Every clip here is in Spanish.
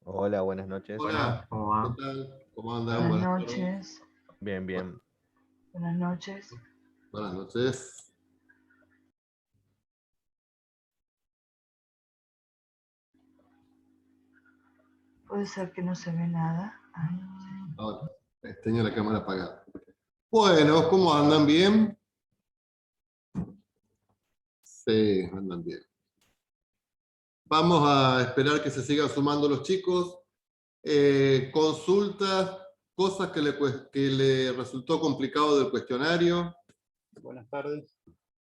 Hola, buenas noches. Hola, Buenas, ¿cómo ¿qué va? tal? ¿Cómo andan? Buenas Buenas tardes. noches, Bien, bien. buenas noches. Buenas noches. Puede ser que no se ve nada. Ay, Ahora, tengo la cámara apagada. Bueno, ¿cómo andan? ¿Bien? Sí, andan bien. Vamos a esperar que se sigan sumando los chicos. Consultas, cosas que le resultó complicado del cuestionario. Buenas tardes.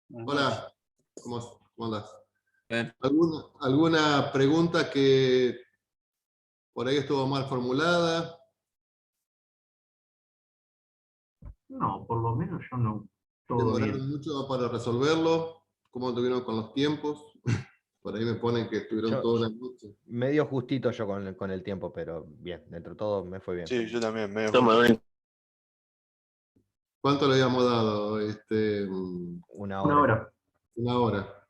Buenas noches. Hola, ¿cómo andas? Bien. ¿Alguna pregunta que por ahí estuvo mal formulada? No, por lo menos yo no. Todo ¿Demoraron bien. mucho para resolverlo? ¿Cómo tuvieron con los tiempos? Por ahí me ponen que estuvieron Yo, toda la noche. medio justito yo con el tiempo, pero bien, dentro de todo me fue bien. Sí, yo también, medio Toma, justo. ¿Cuánto le habíamos dado? Una Una hora. hora. Una hora.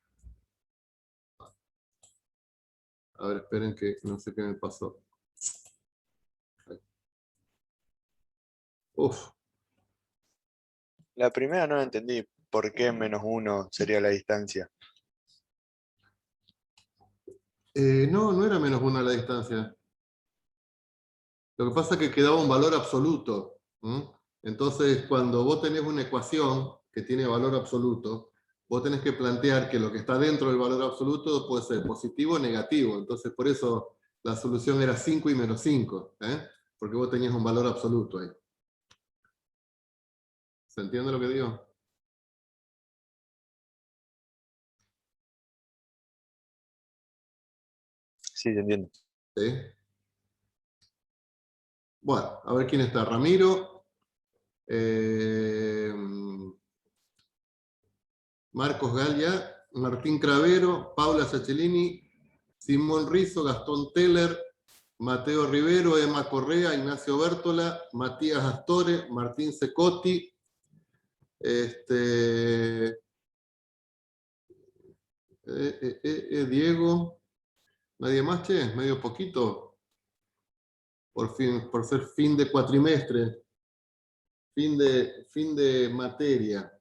A ver, esperen que no sé qué me pasó. Uf. La primera no la entendí. ¿Por qué -1 sería la distancia? No era -1 la distancia. Lo que pasa es que quedaba un valor absoluto. Entonces, cuando vos tenés una ecuación que tiene valor absoluto, vos tenés que plantear que lo que está dentro del valor absoluto puede ser positivo o negativo. Entonces, por eso la solución era 5 y -5, porque vos tenías un valor absoluto ahí. ¿Se entiende lo que digo? Sí, te entiendo. ¿Sí? Bueno, a ver quién está. Ramiro. Marcos Galia, Martín Cravero, Paula Sacellini, Simón Rizzo, Gastón Teller, Mateo Rivero, Emma Correa, Ignacio Bértola, Matías Astore, Martín Secotti, Diego, nadie más, che, medio poquito, por ser fin de cuatrimestre, fin de materia.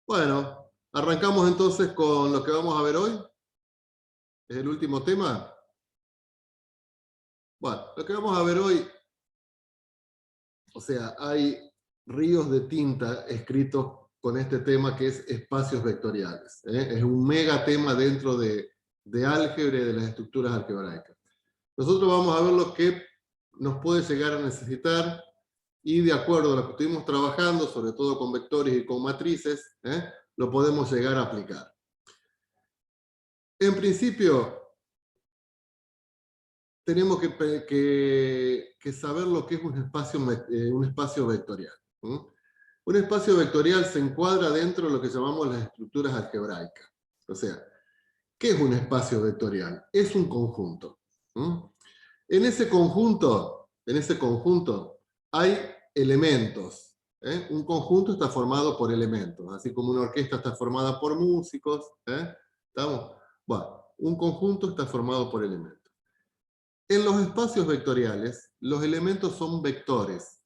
Bueno, arrancamos entonces con lo que vamos a ver hoy. Es el último tema. Bueno, lo que vamos a ver hoy, o sea, hay ríos de tinta escritos con este tema que es espacios vectoriales. Es un mega tema dentro de álgebra y de las estructuras algebraicas. Nosotros vamos a ver lo que nos puede llegar a necesitar y de acuerdo a lo que estuvimos trabajando, sobre todo con vectores y con matrices, lo podemos llegar a aplicar. En principio, tenemos que saber lo que es un espacio vectorial. Un espacio vectorial se encuadra dentro de lo que llamamos las estructuras algebraicas. O sea, ¿qué es un espacio vectorial? Es un conjunto. En ese conjunto hay elementos. Un conjunto está formado por elementos, así como una orquesta está formada por músicos. ¿Estamos? Bueno, un conjunto está formado por elementos. En los espacios vectoriales, los elementos son vectores,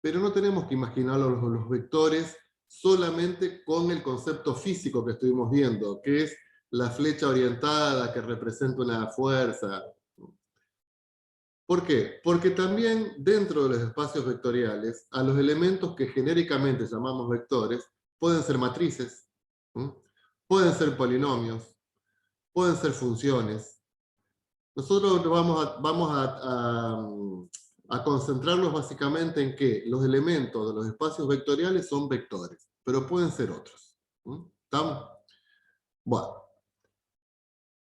pero no tenemos que imaginar los vectores solamente con el concepto físico que estuvimos viendo, que es la flecha orientada que representa una fuerza. ¿Por qué? Porque también dentro de los espacios vectoriales, a los elementos que genéricamente llamamos vectores, pueden ser matrices, pueden ser polinomios, pueden ser funciones. Nosotros vamos a concentrarnos básicamente en que los elementos de los espacios vectoriales son vectores, pero pueden ser otros. ¿Estamos? Bueno,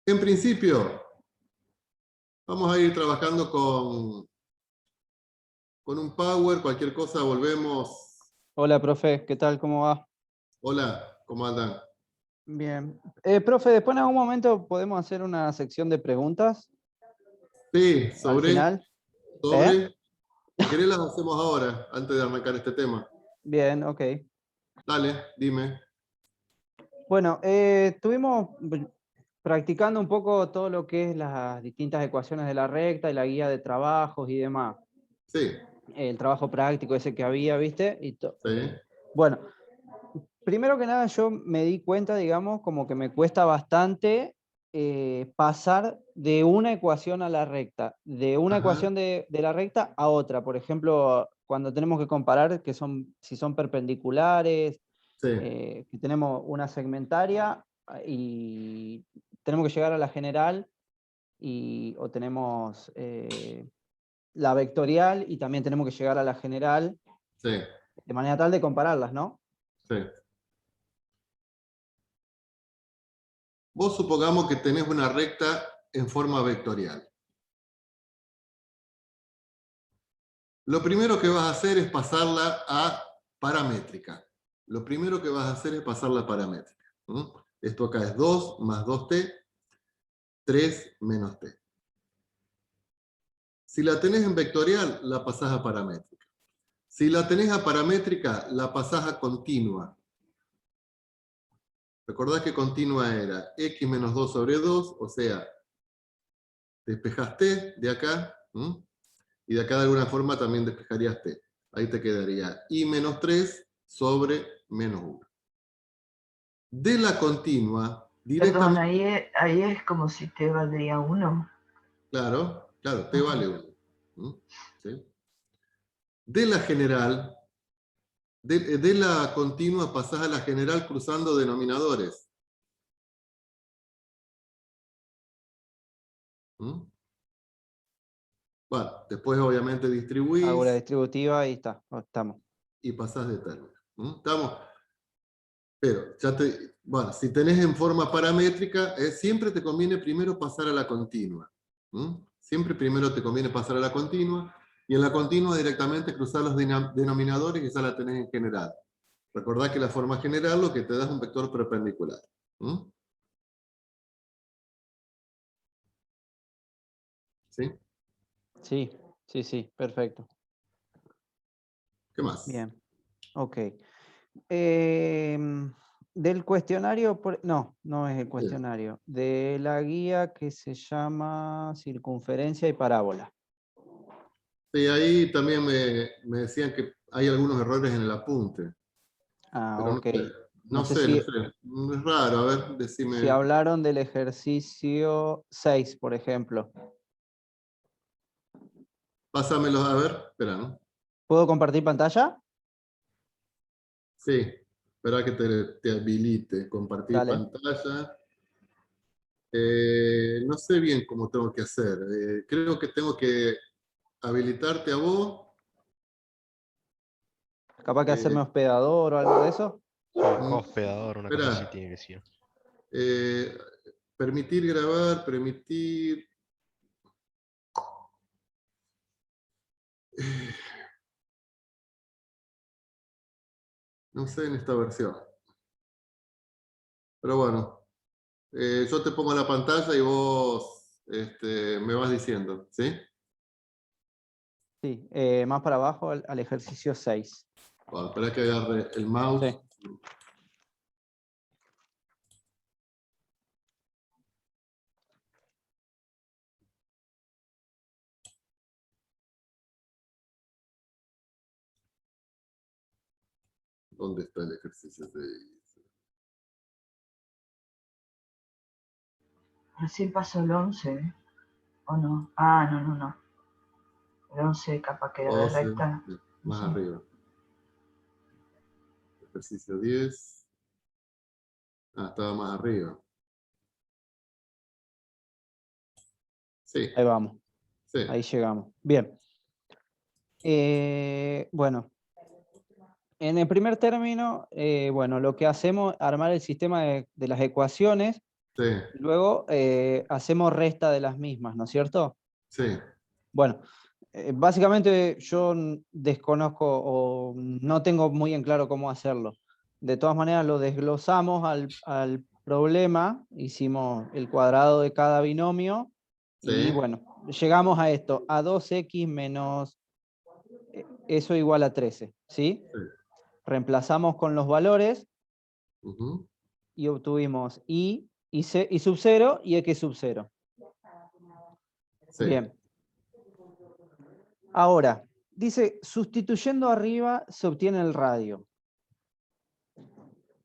en principio, vamos a ir trabajando con un power, cualquier cosa volvemos. Hola, profe, ¿qué tal? ¿Cómo va? Hola, ¿cómo andan? Bien. Profe, después en algún momento podemos hacer una sección de preguntas Sí, al final. si querés las hacemos ahora, antes de arrancar este tema. Bien, ok. Dale, dime. Bueno, practicando un poco todo lo que es las distintas ecuaciones de la recta y la guía de trabajos y demás. Sí, El trabajo práctico ese que había, ¿viste? sí, Bueno, primero que nada yo me di cuenta, digamos, como que me cuesta bastante pasar de una ecuación a la recta, de una ajá, ecuación de la recta a otra. Por ejemplo, cuando tenemos que comparar si son perpendiculares, sí, que tenemos una segmentaria y tenemos que llegar a la general o tenemos la vectorial y también tenemos que llegar a la general sí, de manera tal de compararlas, ¿no? sí. Vos supongamos que tenés una recta en forma vectorial. Lo primero que vas a hacer es pasarla a paramétrica. Lo primero que vas a hacer es pasarla a paramétrica. Esto acá es 2 más 2t, 3 menos t. Si la tenés en vectorial, la pasás a paramétrica. Si la tenés a paramétrica, la pasás a continua. Recordad que continua era x menos 2 sobre 2, o sea, despejás t de acá, y de acá de alguna forma también despejarías t. Ahí te quedaría y menos 3 sobre menos 1. De la continua, Perdón, directamente, ahí es como si te valdría 1. claro, t Ajá. vale 1. ¿Sí? De la general, de la continua pasás a la general cruzando denominadores. Bueno, después obviamente Hago la distribuís distributiva y está, estamos. y pasás de término. ¿Estamos? Pero, bueno, si tenés en forma paramétrica, siempre te conviene primero pasar a la continua. Siempre primero te conviene pasar a la continua, y en la continua directamente cruzar los denominadores y ya la tenés en general. Recordá que la forma general lo que te da es un vector perpendicular. ¿Sí? Sí, sí, sí, perfecto. ¿Qué más? Bien, ok. Del cuestionario, no es el cuestionario, de la guía que se llama Circunferencia y Parábola. Sí, ahí también me decían que hay algunos errores en el apunte. Ah, Pero ok. no No sé sé, no si, sé. Es raro, a ver, si decime. hablaron del ejercicio 6, por ejemplo. Pásamelo, a ver, espera, ¿no? ¿Puedo compartir pantalla? Sí, espera que te habilite, compartir Dale. pantalla. No sé bien cómo tengo que hacer. Creo que tengo que habilitarte a vos. Capaz que hacerme Eh, hospedador o algo de eso. Sí, mm, hospedador, una cosa así espera, tiene que ser. eh, permitir grabar, permitir. No sé en esta versión. Pero bueno, yo te pongo la pantalla y vos me vas diciendo, ¿sí? Sí, más para abajo al ejercicio 6. Bueno, espera que agarre el Sí. mouse. ¿Dónde está el ejercicio 6? Recién pasó el 11, ¿eh? ¿O no? Ah, no. El 11 capaz que era de 12, recta. No más sé. arriba. Ejercicio 10. Ah, estaba más arriba. Sí, Ahí vamos, sí, ahí llegamos. Bien. Bueno, en el primer término, bueno, lo que hacemos es armar el sistema de las ecuaciones, sí, y luego hacemos resta de las mismas, ¿no es cierto? sí. Bueno, básicamente yo desconozco o no tengo muy en claro cómo hacerlo. De todas maneras, lo desglosamos al problema, hicimos el cuadrado de cada binomio, y Sí. bueno, llegamos a esto, a 2x menos eso igual a 13, ¿sí? Sí. Reemplazamos con los valores Ujú. y obtuvimos y y sub 0 y x sub 0. Sí. Bien. Ahora, dice, sustituyendo arriba se obtiene el radio.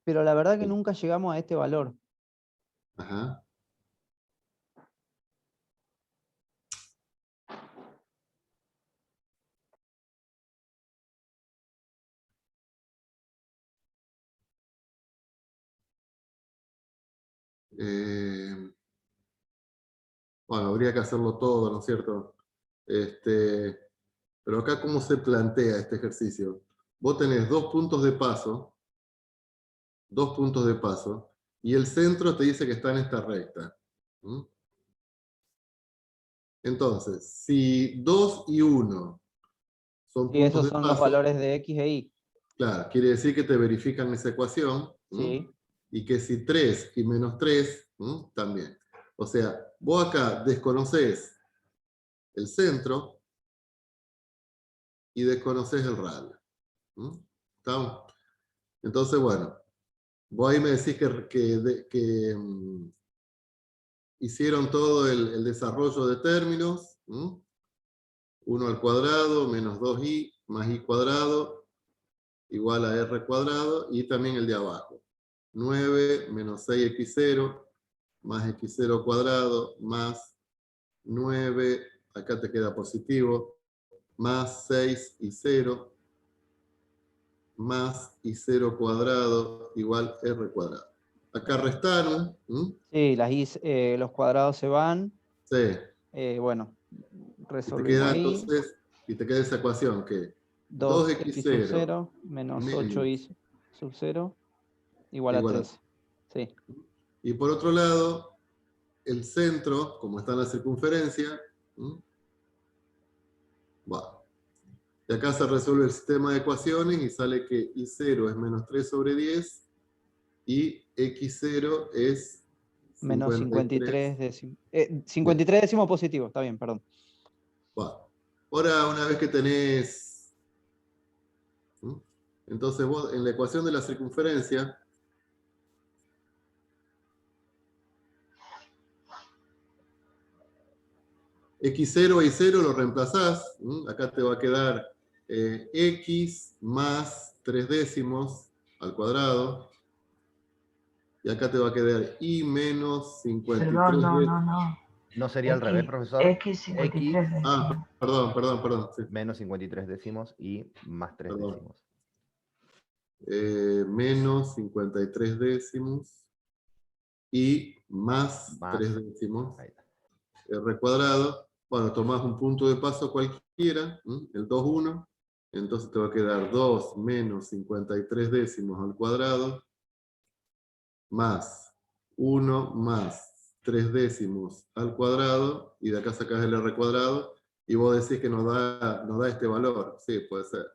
Pero la verdad que nunca llegamos a este valor. Ajá. Bueno, habría que hacerlo todo, ¿no es cierto? Pero acá, ¿cómo se plantea este ejercicio? Vos tenés dos puntos de paso, y el centro te dice que está en esta recta. ¿Mm? Entonces, si 2 y 1 son Y puntos esos de son los paso, valores de x e y. claro, quiere decir que te verifican esa ecuación. Sí. Y que si 3 y menos 3, también. O sea, vos acá desconocés el centro y desconocés el radio. ¿Estamos? Entonces, bueno, vos ahí me decís que hicieron todo el desarrollo de términos. 1 al cuadrado menos 2i más i cuadrado igual a r cuadrado, y también el de abajo. 9 menos 6x0 más x0 cuadrado más 9, acá te queda positivo, más 6 y 0 más y0 cuadrado igual r cuadrado. Acá restaron. Sí, los cuadrados se van. Sí. Bueno, Y te resolvemos queda ahí. entonces, y te queda esa ecuación que 2x sub 2x0 0 menos 8y sub 0 igual a igual a 13. Sí. Y por otro lado, el centro, como está en la circunferencia, va. Y acá se resuelve el sistema de ecuaciones y sale que i0 es menos 3 sobre 10 y x0 es Menos 53. 53 décimos. 53 décimos positivo, está bien, perdón. Va. Ahora, una vez que tenés, entonces vos en la ecuación de la circunferencia, x0 y 0 lo reemplazás. Acá te va a quedar x más 3 décimos al cuadrado. Y acá te va a quedar i menos 53 Perdón, no. ¿No sería al revés, profesor? X 53 décimos. Perdón. Sí. Menos 53 décimos y más 3 Perdón. décimos. Menos 53 décimos y más 3 décimos. Ahí está. R cuadrado. Bueno, tomás un punto de paso cualquiera, el 2, 1. Entonces te va a quedar 2 menos 53 décimos al cuadrado, más 1 más 3 décimos al cuadrado, y de acá sacás el R cuadrado, y vos decís que nos da este valor. Sí, puede ser.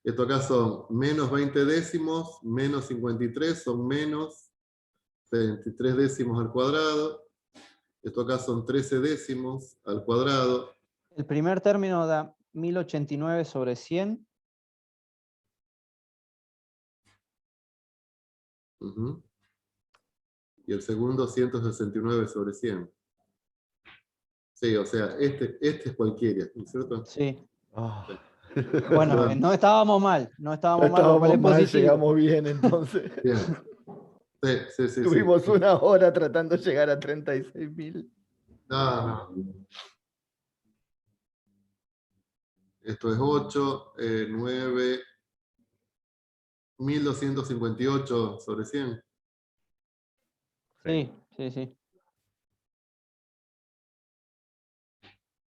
Esto acá son menos 20 décimos, menos 53 son menos 23 décimos al cuadrado. Esto acá son 13 décimos al cuadrado. El primer término da 1089 sobre 100. Y el segundo 169 sobre 100. Sí, o sea, este es cualquiera, ¿no es cierto? Sí. Oh. Bueno, no estábamos mal. No estábamos mal, Estábamos porque es mal, positivo. llegamos bien entonces. Bien. Sí. Tuvimos una hora tratando de llegar a 36.000. No. Esto es 8, 9, 1258 sobre 100. Sí.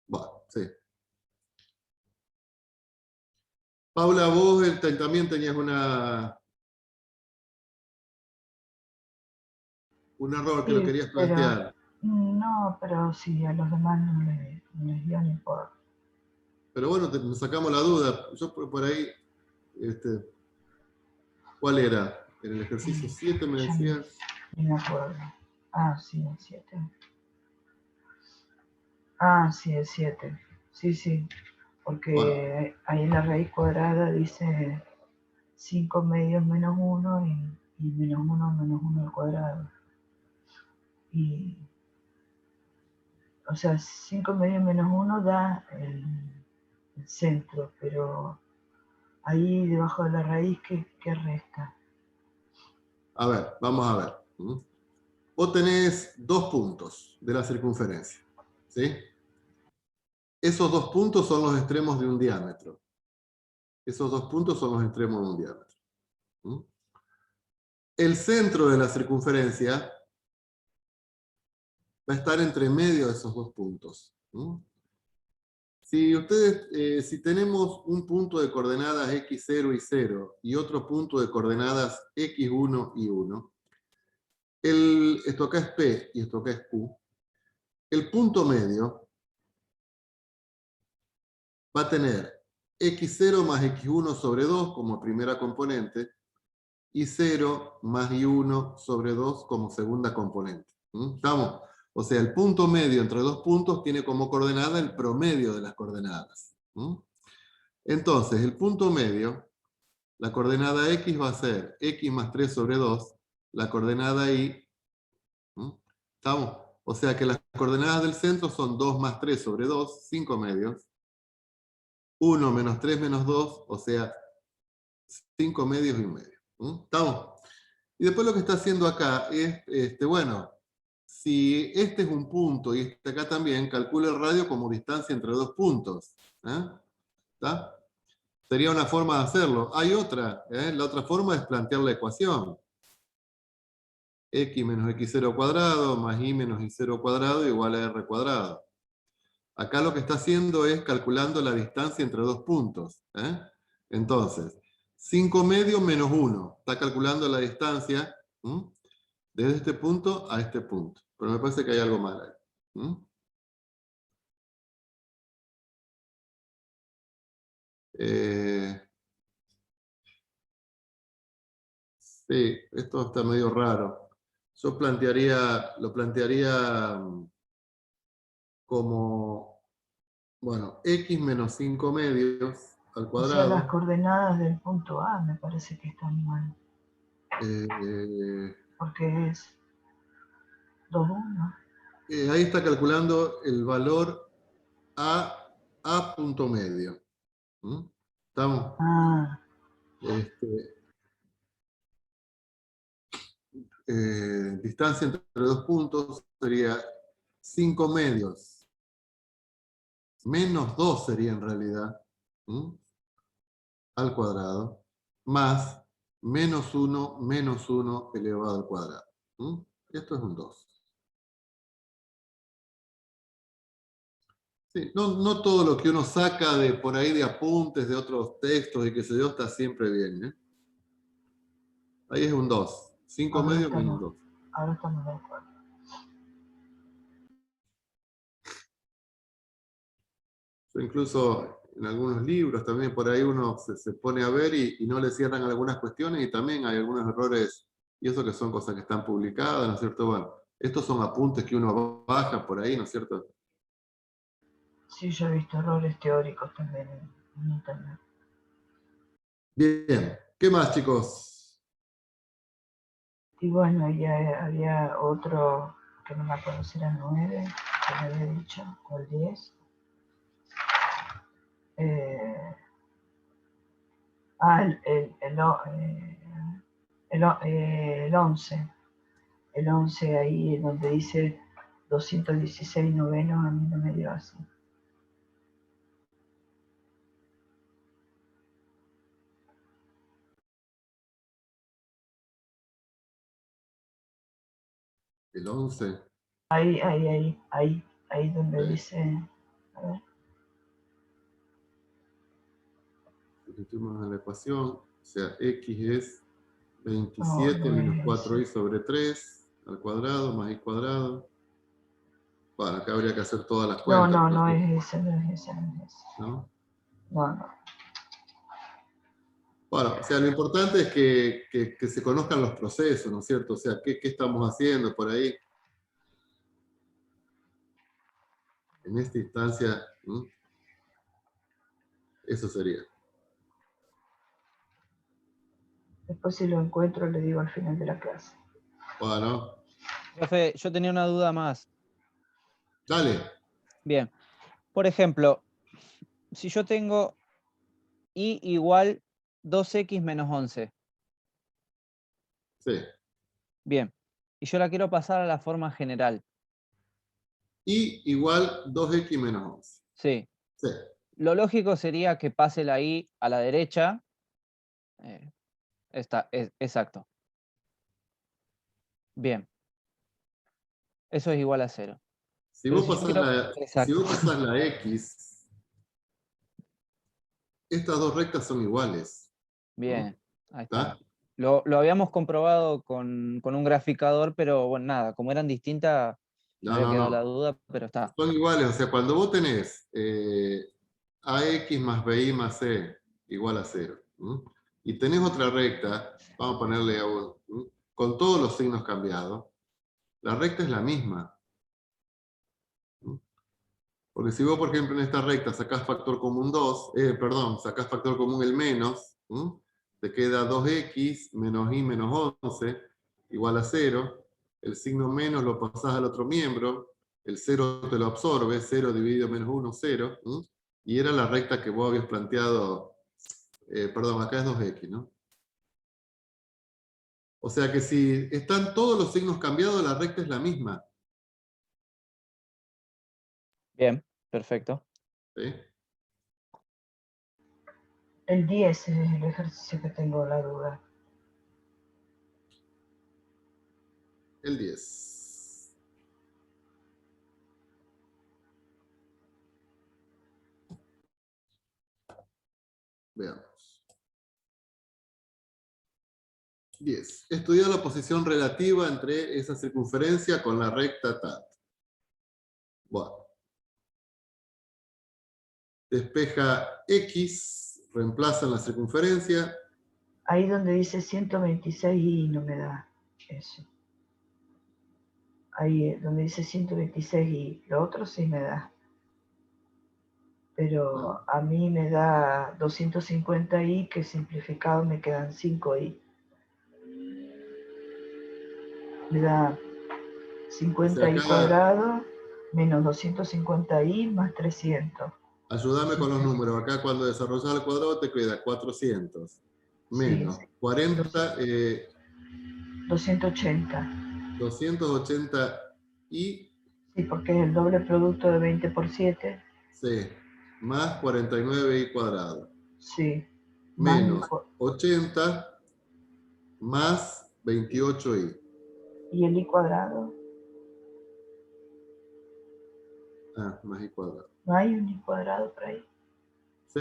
Bueno, sí. Paula, vos también tenías un error que lo querías plantear. No, pero sí, a los demás no les dio ni por. Pero bueno, nos sacamos la duda. Yo por ahí, ¿cuál era? En el ejercicio 7 me decías. Ni me acuerdo. Sí, el 7. Sí, el 7. Sí. Porque bueno, ahí en la raíz cuadrada dice 5 medios menos 1 y menos 1 al cuadrado. y o sea, 5 medios menos 1 da el centro, pero ahí debajo de la raíz, ¿qué resta? A ver, vamos a ver. Vos tenés 2 puntos de la circunferencia, ¿sí? Esos 2 puntos son los extremos de un diámetro. Esos 2 puntos son los extremos de un diámetro. El centro de la circunferencia va a estar entre medio de esos 2 puntos. Si tenemos un punto de coordenadas x0 y 0 y otro punto de coordenadas x1 y 1, esto acá es P y esto acá es Q, el punto medio va a tener x0 más x1 sobre 2 como primera componente y 0 más y1 sobre 2 como segunda componente. ¿Estamos? O sea, el punto medio entre 2 puntos tiene como coordenada el promedio de las coordenadas. Entonces, el punto medio, la coordenada x va a ser x más 3 sobre 2, la coordenada y. ¿Estamos? O sea que las coordenadas del centro son 2 más 3 sobre 2, 5 medios. 1 menos 3 menos 2, o sea, 5 medios y 1 medio. ¿Estamos? Y después lo que está haciendo acá es, bueno, si este es un punto y este acá también, calcula el radio como distancia entre 2 puntos. ¿Está? Sería una forma de hacerlo. Hay otra. La otra forma es plantear la ecuación. X menos x0 cuadrado más y menos y0 cuadrado igual a r cuadrado. Acá lo que está haciendo es calculando la distancia entre 2 puntos. Entonces, 5 medios menos 1. Está calculando la distancia desde este punto a este punto. Pero me parece que hay algo mal ahí. Sí, esto está medio raro. Yo lo plantearía como, bueno, x menos 5 medios al O sea, las cuadrado. coordenadas del punto A me parece que están mal, porque es 2, 1. Ahí está calculando el valor a punto medio. ¿Estamos? Ah, Distancia entre 2 puntos sería 5 medios. Menos 2 sería en realidad. Al cuadrado. Más menos 1 elevado al cuadrado. Esto es un 2. Sí, no todo lo que uno saca de por ahí de apuntes, de otros textos y qué sé yo, está siempre bien. Ahí es un 2. 5 ahora medios menos 2. estamos de acuerdo. Yo incluso en algunos libros también por ahí uno se pone a ver y no le cierran algunas cuestiones y también hay algunos errores, y eso que son cosas que están publicadas, ¿no es cierto? Bueno, estos son apuntes que uno baja por ahí, ¿no es cierto? Sí, yo he visto errores teóricos también en internet. Bien, ¿qué más, chicos? Y bueno, ya había otro que no me acuerdo si era 9, que me había dicho, o el 10. El 11. El 11 ahí donde dice 216 novenos, a mí no me dio así. El 11. Ahí donde dice, a ver. Sustituimos en la ecuación, o sea, x es 27 menos 4y sobre 3 al cuadrado más y cuadrado. Bueno, acá habría que hacer todas las cuentas. No es ese. ¿No? No. Bueno, o sea, lo importante es que se conozcan los procesos, ¿no es cierto? O sea, ¿qué estamos haciendo por ahí? En esta instancia, eso sería. Después si lo encuentro le digo al final de la clase. Bueno, Profe, yo tenía una duda más. Dale. Bien. Por ejemplo, si yo tengo y igual 2x menos 11. Sí. Bien. Y yo la quiero pasar a la forma general. Y igual 2x menos 11. Sí. Sí. Lo lógico sería que pase la y a la derecha. Exacto. Bien. Eso es igual a 0. Si Pero vos si yo pasás quiero... la, si Exacto. vos pasás la X, estas dos rectas son iguales. Bien. Ahí está. ¿Está? Lo habíamos comprobado con un graficador, pero bueno, nada, como eran distintas, me No, había no, quedado la no. duda, pero está. Son iguales. O sea, cuando vos tenés AX más BI más C igual a 0. Y tenés otra recta, vamos a ponerle a uno, con todos los signos cambiados, la recta es la misma. Porque si vos, por ejemplo, en esta recta sacás factor común 2, sacás factor común el menos, te queda 2x menos y menos 11 igual a 0. El signo menos lo pasás al otro miembro, el 0 te lo absorbe, 0 dividido menos 1, 0. Y era la recta que vos habías planteado, acá es 2x, ¿no? O sea que si están todos los signos cambiados, la recta es la misma. Bien, perfecto. ¿Sí? El 10 es el ejercicio que tengo la duda. El 10. Veamos. 10. Estudiar la posición relativa entre esa circunferencia con la recta TAT. Bueno. Despeja X, reemplaza en la circunferencia. Ahí donde dice 126 y no me da eso. Ahí donde dice 126 y lo otro sí me da. Pero a mí me da 250 y que simplificado me quedan 5 y. Me da 50 y cuadrado menos 250 y más 300. Ayúdame con los números. Acá cuando desarrollas el cuadrado te queda 400 menos Sí, 40, 280. 280 y Sí, porque es el doble producto de 20 por 7. C más 49 y cuadrado. Sí. Menos 80 más 28 y. ¿Y el y cuadrado? Más y cuadrado. ¿No hay un y cuadrado por ahí? Sí.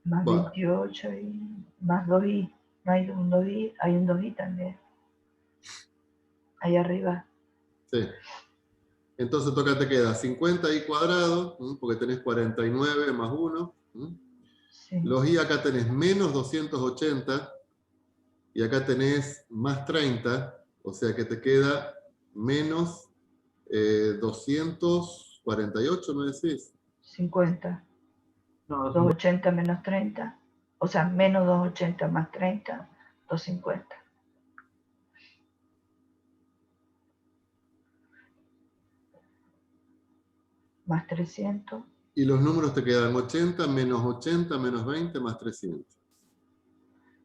Más Bueno. 28 y más 2i. ¿No hay un 2i? Hay un 2i también. Ahí arriba. Sí. Entonces toca te queda 50 y cuadrado, porque tenés 49 más 1. Sí. Los y acá tenés menos 280 y acá tenés más 30, o sea que te queda menos 248, ¿me decís? 50. No, 280 menos 30. O sea, menos 280 más 30, 250. Más 300. Y los números te quedan 80 menos 20 más 300.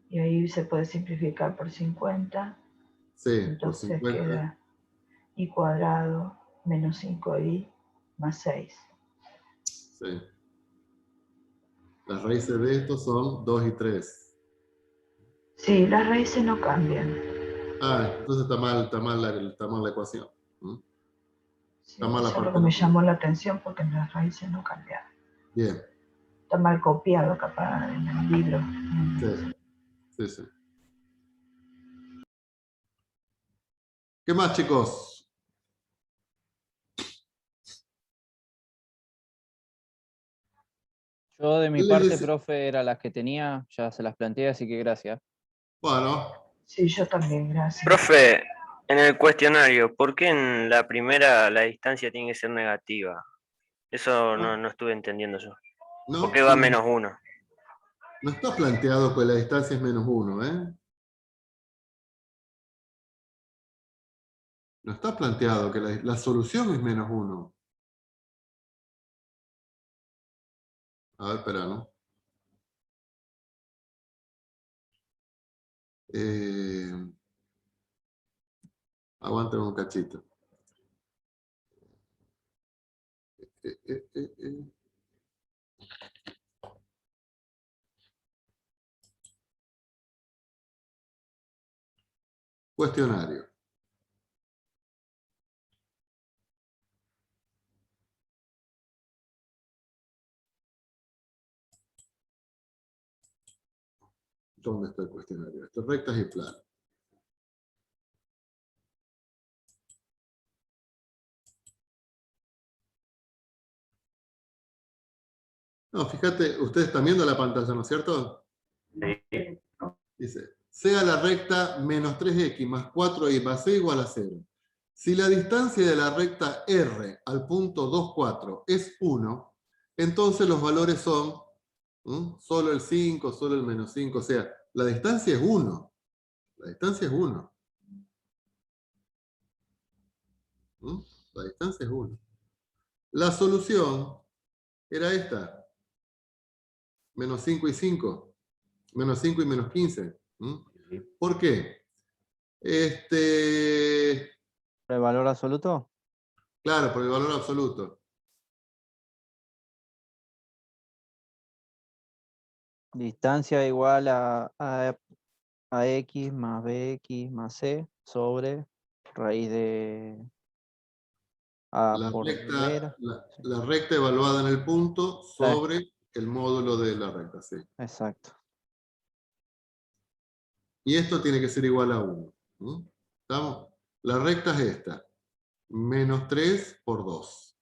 Y ahí se puede simplificar por 50. Sí, Entonces por 50. queda y cuadrado menos 5i más 6. Sí. Las raíces de esto son 2 y 3. Sí, las raíces no cambian. Entonces está mal la ecuación. Sí, Está mal la eso es lo parte que de me los números. llamó la atención porque las raíces no cambian. Bien. Está mal copiado capaz en el libro. Sí. ¿Qué más, chicos? Yo de mi Les parte, dice- profe, era las que tenía, ya se las planteé, así que gracias. Bueno, Sí, yo también, gracias. Profe, en el cuestionario, ¿por qué en la primera la distancia tiene que ser negativa? Eso no estuve entendiendo yo. no, ¿Por qué va menos 1? no está planteado que la distancia es menos 1, ¿eh? No está planteado que la solución es menos 1. A ver, espera, ¿no? Aguántame un cachito. eh, eh, eh. Cuestionario. ¿Dónde está el cuestionario? Esto, rectas y planas. No, fíjate, ustedes están viendo la pantalla, ¿no es cierto? Sí. Dice, sea la recta menos 3x más 4y más c igual a 0. Si la distancia de la recta R al punto 2, 4 es 1, entonces los valores son solo el 5, solo el menos 5. O sea, la distancia es 1. La distancia es 1. La distancia es 1. La solución era esta. Menos 5 y 5. Menos 5 y menos 15. ¿Por qué? ¿El valor absoluto? Claro, por el valor absoluto. Distancia igual a x más bx más c sobre raíz de a La por recta, b. la recta evaluada en el punto sobre el módulo de la recta, sí. Exacto. Y esto tiene que ser igual a 1. ¿Estamos? La recta es esta. Menos 3 por 2.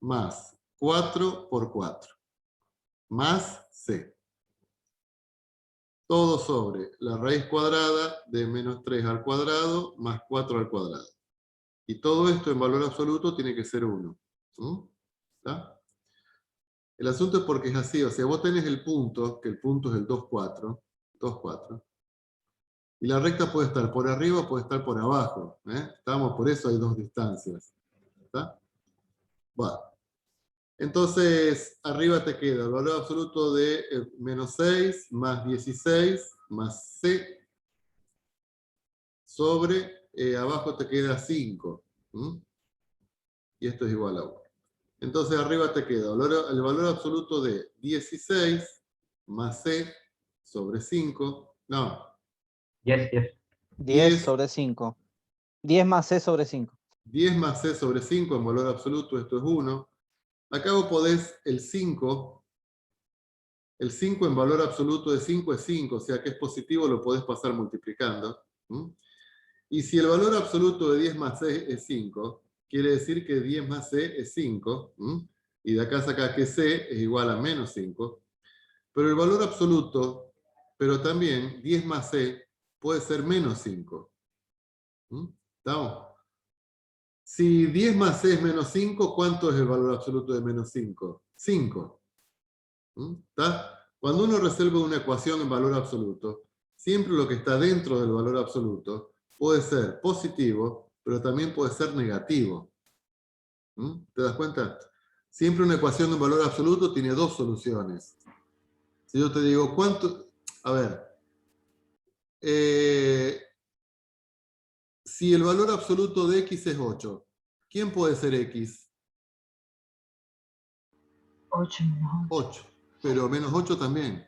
Más 4 por 4. Más c. Todo sobre la raíz cuadrada de menos 3 al cuadrado más 4 al cuadrado. Y todo esto en valor absoluto tiene que ser 1. ¿Está? El asunto es porque es así, o sea, vos tenés el punto, que el punto es el 2, 4, 2, 4, y la recta puede estar por arriba o puede estar por abajo. Estamos, por eso hay dos distancias. ¿Está? Bueno. Entonces, arriba te queda el valor absoluto de menos 6 más 16 más c sobre, abajo te queda 5. Y esto es igual a 1. Entonces arriba te queda el valor absoluto de 16 más c sobre 5. No, 10. 10 10, sobre 5. 10 más c sobre 5. 10 más c sobre 5 en valor absoluto, esto es 1. Acá vos podés el 5 en valor absoluto de 5 es 5, o sea que es positivo, lo podés pasar multiplicando. Y si el valor absoluto de 10 más c es 5, quiere decir que 10 más c es 5, y de acá saca que c es igual a menos 5. Pero el valor absoluto, pero también 10 más c puede ser menos 5. ¿Estamos? Si 10 más c es menos 5, ¿cuánto es el valor absoluto de menos 5? 5. ¿Está? Cuando uno resuelve una ecuación en valor absoluto, siempre lo que está dentro del valor absoluto puede ser positivo, pero también puede ser negativo. ¿Te das cuenta? Siempre una ecuación en valor absoluto tiene dos soluciones. Si yo te digo, ¿cuánto? A ver. Si el valor absoluto de x es 8, ¿quién puede ser x? 8 menos 8. 8. Pero menos 8 también.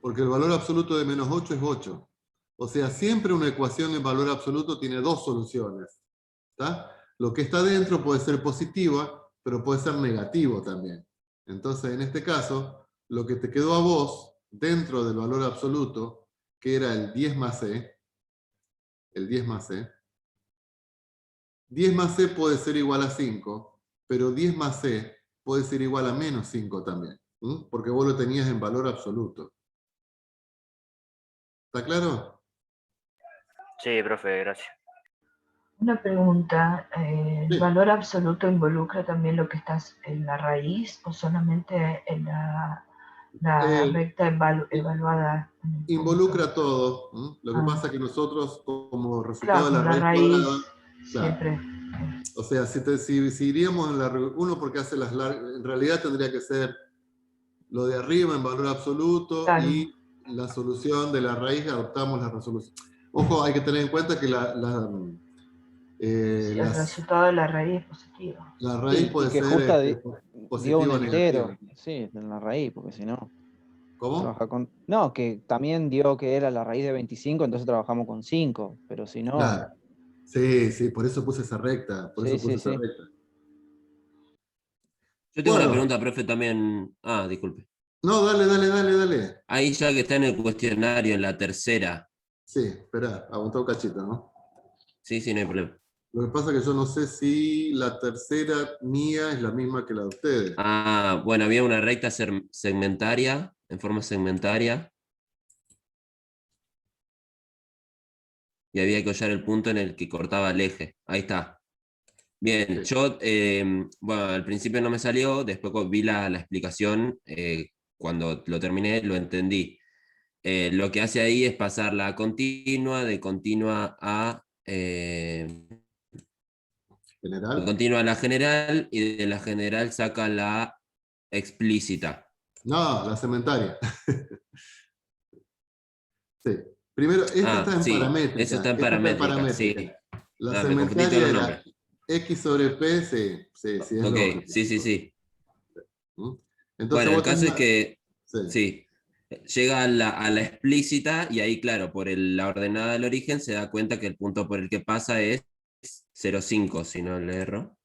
Porque el valor absoluto de menos 8 es 8. O sea, siempre una ecuación en valor absoluto tiene dos soluciones. ¿Está? Lo que está dentro puede ser positiva, pero puede ser negativo también. Entonces, en este caso, lo que te quedó a vos, dentro del valor absoluto, que era el 10 más c, el 10 más c, 10 más c puede ser igual a 5, pero 10 más c puede ser igual a menos 5 también, porque vos lo tenías en valor absoluto. ¿Está claro? Sí, profe, gracias. Una pregunta, ¿el Sí. valor absoluto involucra también lo que está en la raíz o solamente en La recta evaluada. en el punto. Involucra todo. ¿Mm? Lo que Ah. pasa es que nosotros, como resultado Claro, de la la raíz raíz cuadrada, claro. siempre. O sea, si iríamos en uno porque hace las largas, en realidad tendría que ser lo de arriba en valor absoluto Claro. y la solución de la raíz adoptamos la resolución. Ojo, hay que tener en cuenta que Sí, el resultado de la raíz es positivo. la raíz Y puede que ser justa positiva dio un o negativa. entero, sí, en la raíz, porque si no, ¿Cómo? trabaja con... No, que también dio que era la raíz de 25, entonces trabajamos con 5, pero si no... Claro. Sí, sí, por eso puse esa recta. Por Sí, eso puse sí, esa sí. recta. Yo tengo una Bueno, pregunta, profe, también. Ah, disculpe. no, dale. Ahí ya que está en el cuestionario, en la tercera. Sí, espera, aguantá un cachito, ¿no? Sí, sí, no hay problema. Lo que pasa es que yo no sé si la tercera mía es la misma que la de ustedes. Ah, bueno, había una recta segmentaria, en forma segmentaria. Y había que hallar el punto en el que cortaba el eje. Ahí está. Bien, Sí. yo, bueno, al principio no me salió, después vi la explicación, cuando lo terminé lo entendí. Lo que hace ahí es pasar la continua, de continua a ¿General? continua a la general, y de la general saca la explícita. No, la segmentaria. Sí. Primero, esta está Ah, en sí, eso paramétrica. está en Esta está en paramétrica, paramétrica. sí. La Ah, me confundí todos segmentaria los era nombres. X sobre P, sí, sí, es Ok, lógico. sí, sí, sí. ¿Mm? Entonces Bueno, el vos caso es tenés... que, Sí, sí, llega a la explícita y ahí, claro, por la ordenada del origen se da cuenta que el punto por el que pasa es 0,5, si no le erro.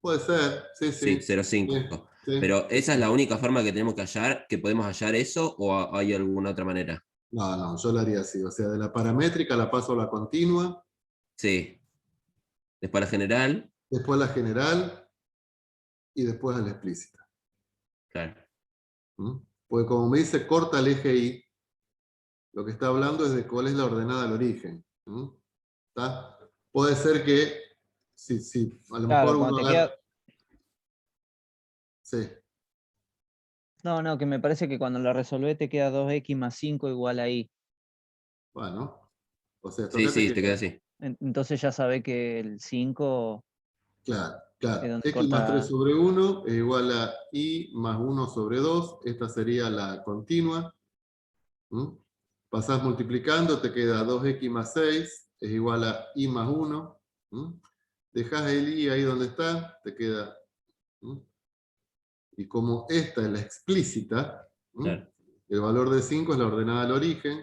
puede ser, sí, Sí, sí. 0,5. Sí. Pero ¿esa es la única forma que tenemos que hallar, que podemos hallar eso, o hay alguna otra manera? No, yo lo haría así. O sea, de la paramétrica la paso a la continua, Sí. Después la general, después a la general y después a la explícita. claro. ¿Mm? Porque como me dice corta el eje Y, lo que está hablando es de cuál es la ordenada al origen. ¿Mm? ¿Está? Puede ser que, si a lo mejor Claro, cuando uno te agarra... queda... Sí, No, que me parece que cuando la resolvés te queda 2x más 5 igual ahí. bueno. O sea, Sí, tocate sí, que... te queda así. Entonces ya sabés que el 5 Claro, es claro. donde X más 3 corta... sobre 1 es igual a Y más 1 sobre 2. Esta sería la continua. ¿Mm? Pasás multiplicando, te queda 2x más 6 es igual a Y más 1. ¿Mm? Dejás el Y ahí donde está, te queda... ¿Mm? Y como esta es la explícita, ¿Mm? Claro. El valor de 5 es la ordenada al origen,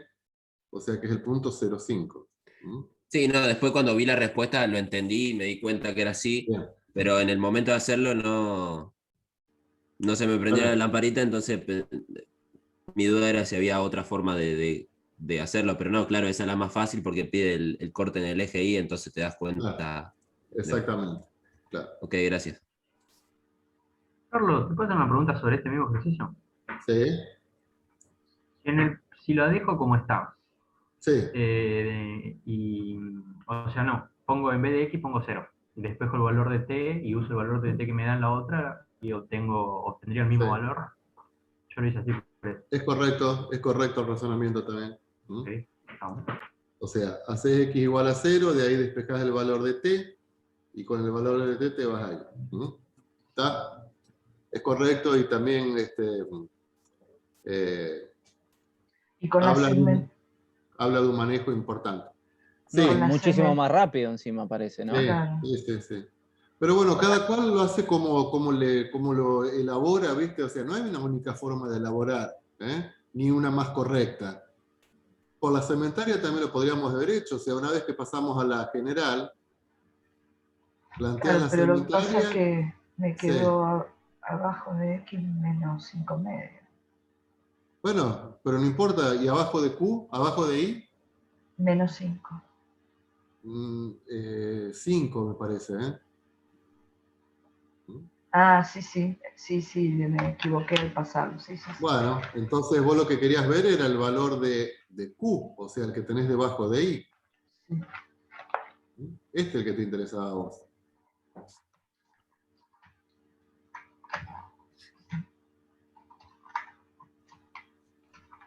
o sea que es el punto 0,5. ¿Mm? Sí, no, después cuando vi la respuesta lo entendí y me di cuenta que era así, Bien. pero en el momento de hacerlo no se me prendió la Claro. lamparita, entonces mi duda era si había otra forma de hacerlo, pero no, claro, esa es la más fácil porque pide el corte en el eje Y, entonces te das Claro, cuenta. exactamente. Claro. Ok, gracias. Carlos, ¿te puedo hacer una pregunta sobre este mismo ejercicio? Sí, Si lo dejo como está, sí, o sea, no, pongo en vez de X pongo 0. Y despejo el valor de T y uso el valor de T que me da en la otra y obtendría el sí. mismo valor. Yo lo hice así. Es correcto el razonamiento también. ¿Mm? Ok, estamos. O sea, haces X igual a 0, de ahí despejás el valor de T, y con el valor de T te vas ahí. ¿Mm? ¿Está? Es correcto y también eh, Y con la habla, de segment, habla de un manejo importante. No, con Sí, la muchísimo segment, más rápido encima parece, ¿no? sí, claro. sí. Pero bueno, cada cual lo hace como lo elabora, ¿viste? O sea, no hay una única forma de elaborar, ¿eh? Ni una más correcta. Por la segmentaria también lo podríamos haber hecho, o sea, una vez que pasamos a la general, planteas Claro, la pero lo que pasa es segmentaria, que me sí. quedó abajo de X menos 5 medios. Bueno, pero no importa, y abajo de Q, abajo de I, Menos 5. 5 me parece, ¿eh? Ah, sí, me equivoqué al pasarlo. Sí. Bueno, entonces vos lo que querías ver era el valor de Q, o sea, el que tenés debajo de I. Sí. Este es el que te interesaba a vos.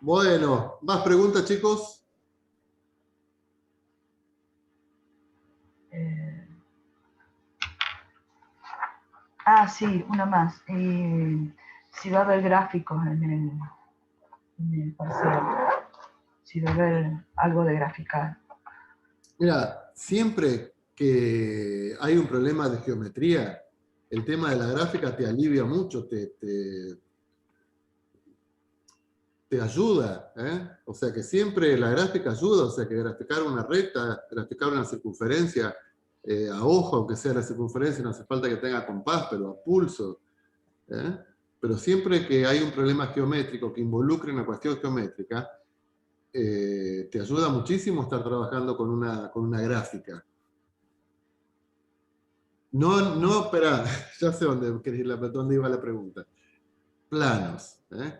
Bueno, ¿más preguntas, chicos? Sí, una más. Si va a haber gráficos en el parcial. Si va a haber algo de graficar. Mira, siempre que hay un problema de geometría, el tema de la gráfica te alivia mucho, te ayuda, ¿eh? O sea que siempre la gráfica ayuda, o sea que graficar una recta, graficar una circunferencia, a ojo, aunque sea la circunferencia, no hace falta que tenga compás, pero a pulso, ¿eh? Pero siempre que hay un problema geométrico que involucre una cuestión geométrica, te ayuda muchísimo estar trabajando con una gráfica. No, espera, ya sé dónde iba la pregunta. Planos, ¿eh?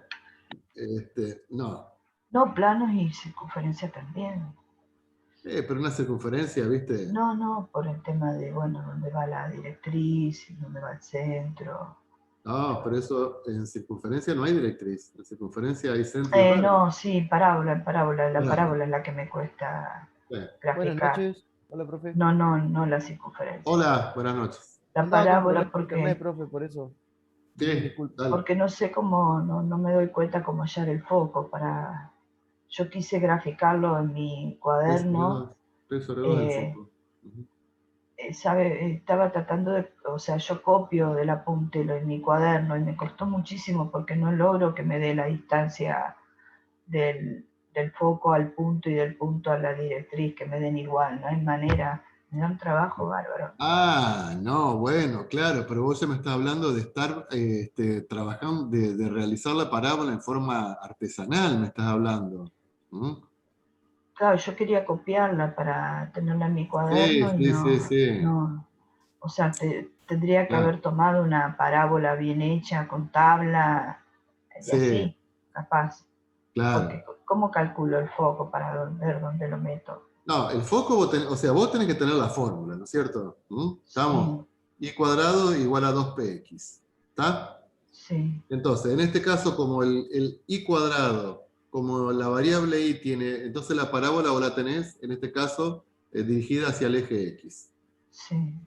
No. No, planos y circunferencia también. Pero una circunferencia, ¿viste? No, por el tema de, bueno, dónde va la directriz, dónde va el centro. No, pero eso en circunferencia no hay directriz. En circunferencia hay centro y radio. No, sí, parábola. La Claro. parábola es la que me cuesta Buenas graficar. noches. Hola, profe. No la circunferencia. Hola, buenas noches. La Andaba con parábola problemas de porque, internet, profe, por eso. Sí, Disculpe. dale. porque no sé cómo, no me doy cuenta cómo hallar el foco para... Yo quise graficarlo en mi cuaderno. 3/2 del foco. Ujú. Estaba tratando de, o sea, yo copio del apunte en mi cuaderno y me costó muchísimo porque no logro que me dé la distancia del foco al punto y del punto a la directriz, que me den igual, no hay manera, me da un trabajo bárbaro. No, bueno, claro, pero vos ya me estás hablando de estar trabajando, de realizar la parábola en forma artesanal, me estás hablando. ¿Mm? Claro, yo quería copiarla para tenerla en mi cuaderno y Sí. no, o sea, tendría que Claro. haber tomado una parábola bien hecha con tabla y Sí, así, capaz. claro. Porque ¿cómo calculo el foco para ver dónde lo meto? No, el foco, vos tenés que tener la fórmula, ¿no es cierto? ¿Mm? ¿Estamos? Y cuadrado igual a 2px. ¿Está? Sí. Entonces, en este caso, como el y cuadrado, como la variable y tiene, entonces la parábola vos la tenés, en este caso, dirigida hacia el eje x. Sí.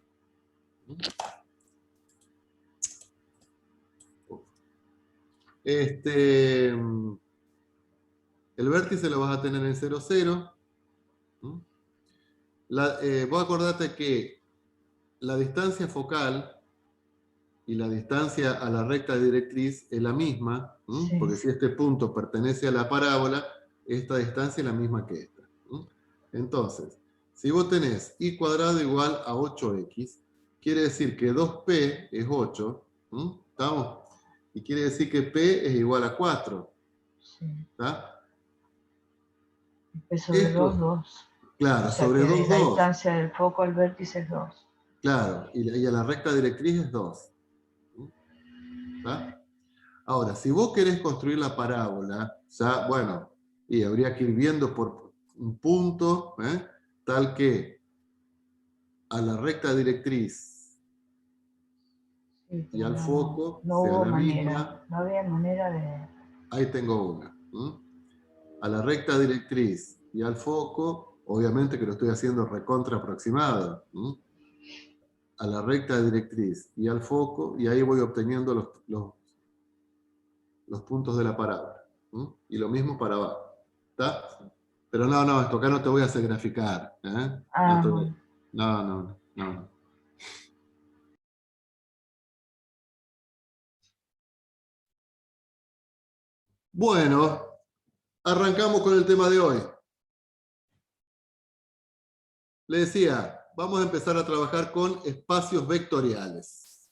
El vértice lo vas a tener en 0, 0. Vos acordate que la distancia focal y la distancia a la recta directriz es la misma, Sí. porque si este punto pertenece a la parábola, esta distancia es la misma que esta. Entonces, si vos tenés y cuadrado igual a 8x, quiere decir que 2p es 8, ¿estamos? Y quiere decir que p es igual a 4. Sí. ¿Está? P sobre 2, 2. Claro, O sea, sobre que 2, la 2. distancia del foco al vértice es 2. Claro, y a la recta directriz es 2. ¿Está? Ahora, si vos querés construir la parábola, ya, bueno, y habría que ir viendo por un punto, tal que a la recta directriz Sí, y al foco no sea hubo la manera. misma. No había manera de... Ahí tengo una. A la recta directriz y al foco, obviamente que lo estoy haciendo recontra aproximado. A la recta directriz y al foco, y ahí voy obteniendo los puntos de la parábola. Y lo mismo para abajo. ¿Está? Pero no, esto acá no te voy a hacer graficar. No. Bueno, arrancamos con el tema de hoy. Le decía, vamos a empezar a trabajar con espacios vectoriales.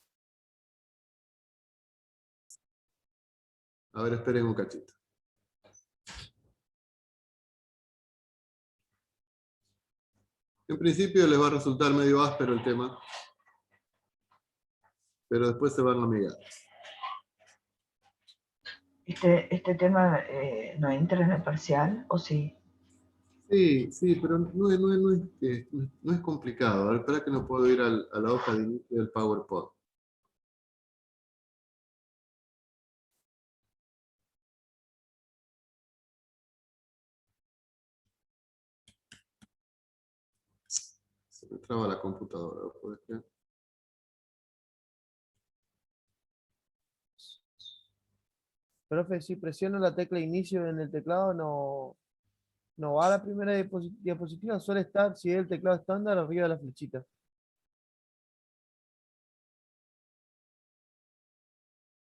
A ver, esperen un cachito. En principio les va a resultar medio áspero el tema, pero después se van a amigar. ¿Este tema no entra en el parcial o sí? Sí, pero no es complicado. A ver, espera que no puedo ir a la hoja de inicio del PowerPoint. traba la computadora, ¿puede ser? Profe, si presiono la tecla inicio en el teclado, no va a la primera diapositiva, suele estar, si es el teclado estándar, arriba de la flechita.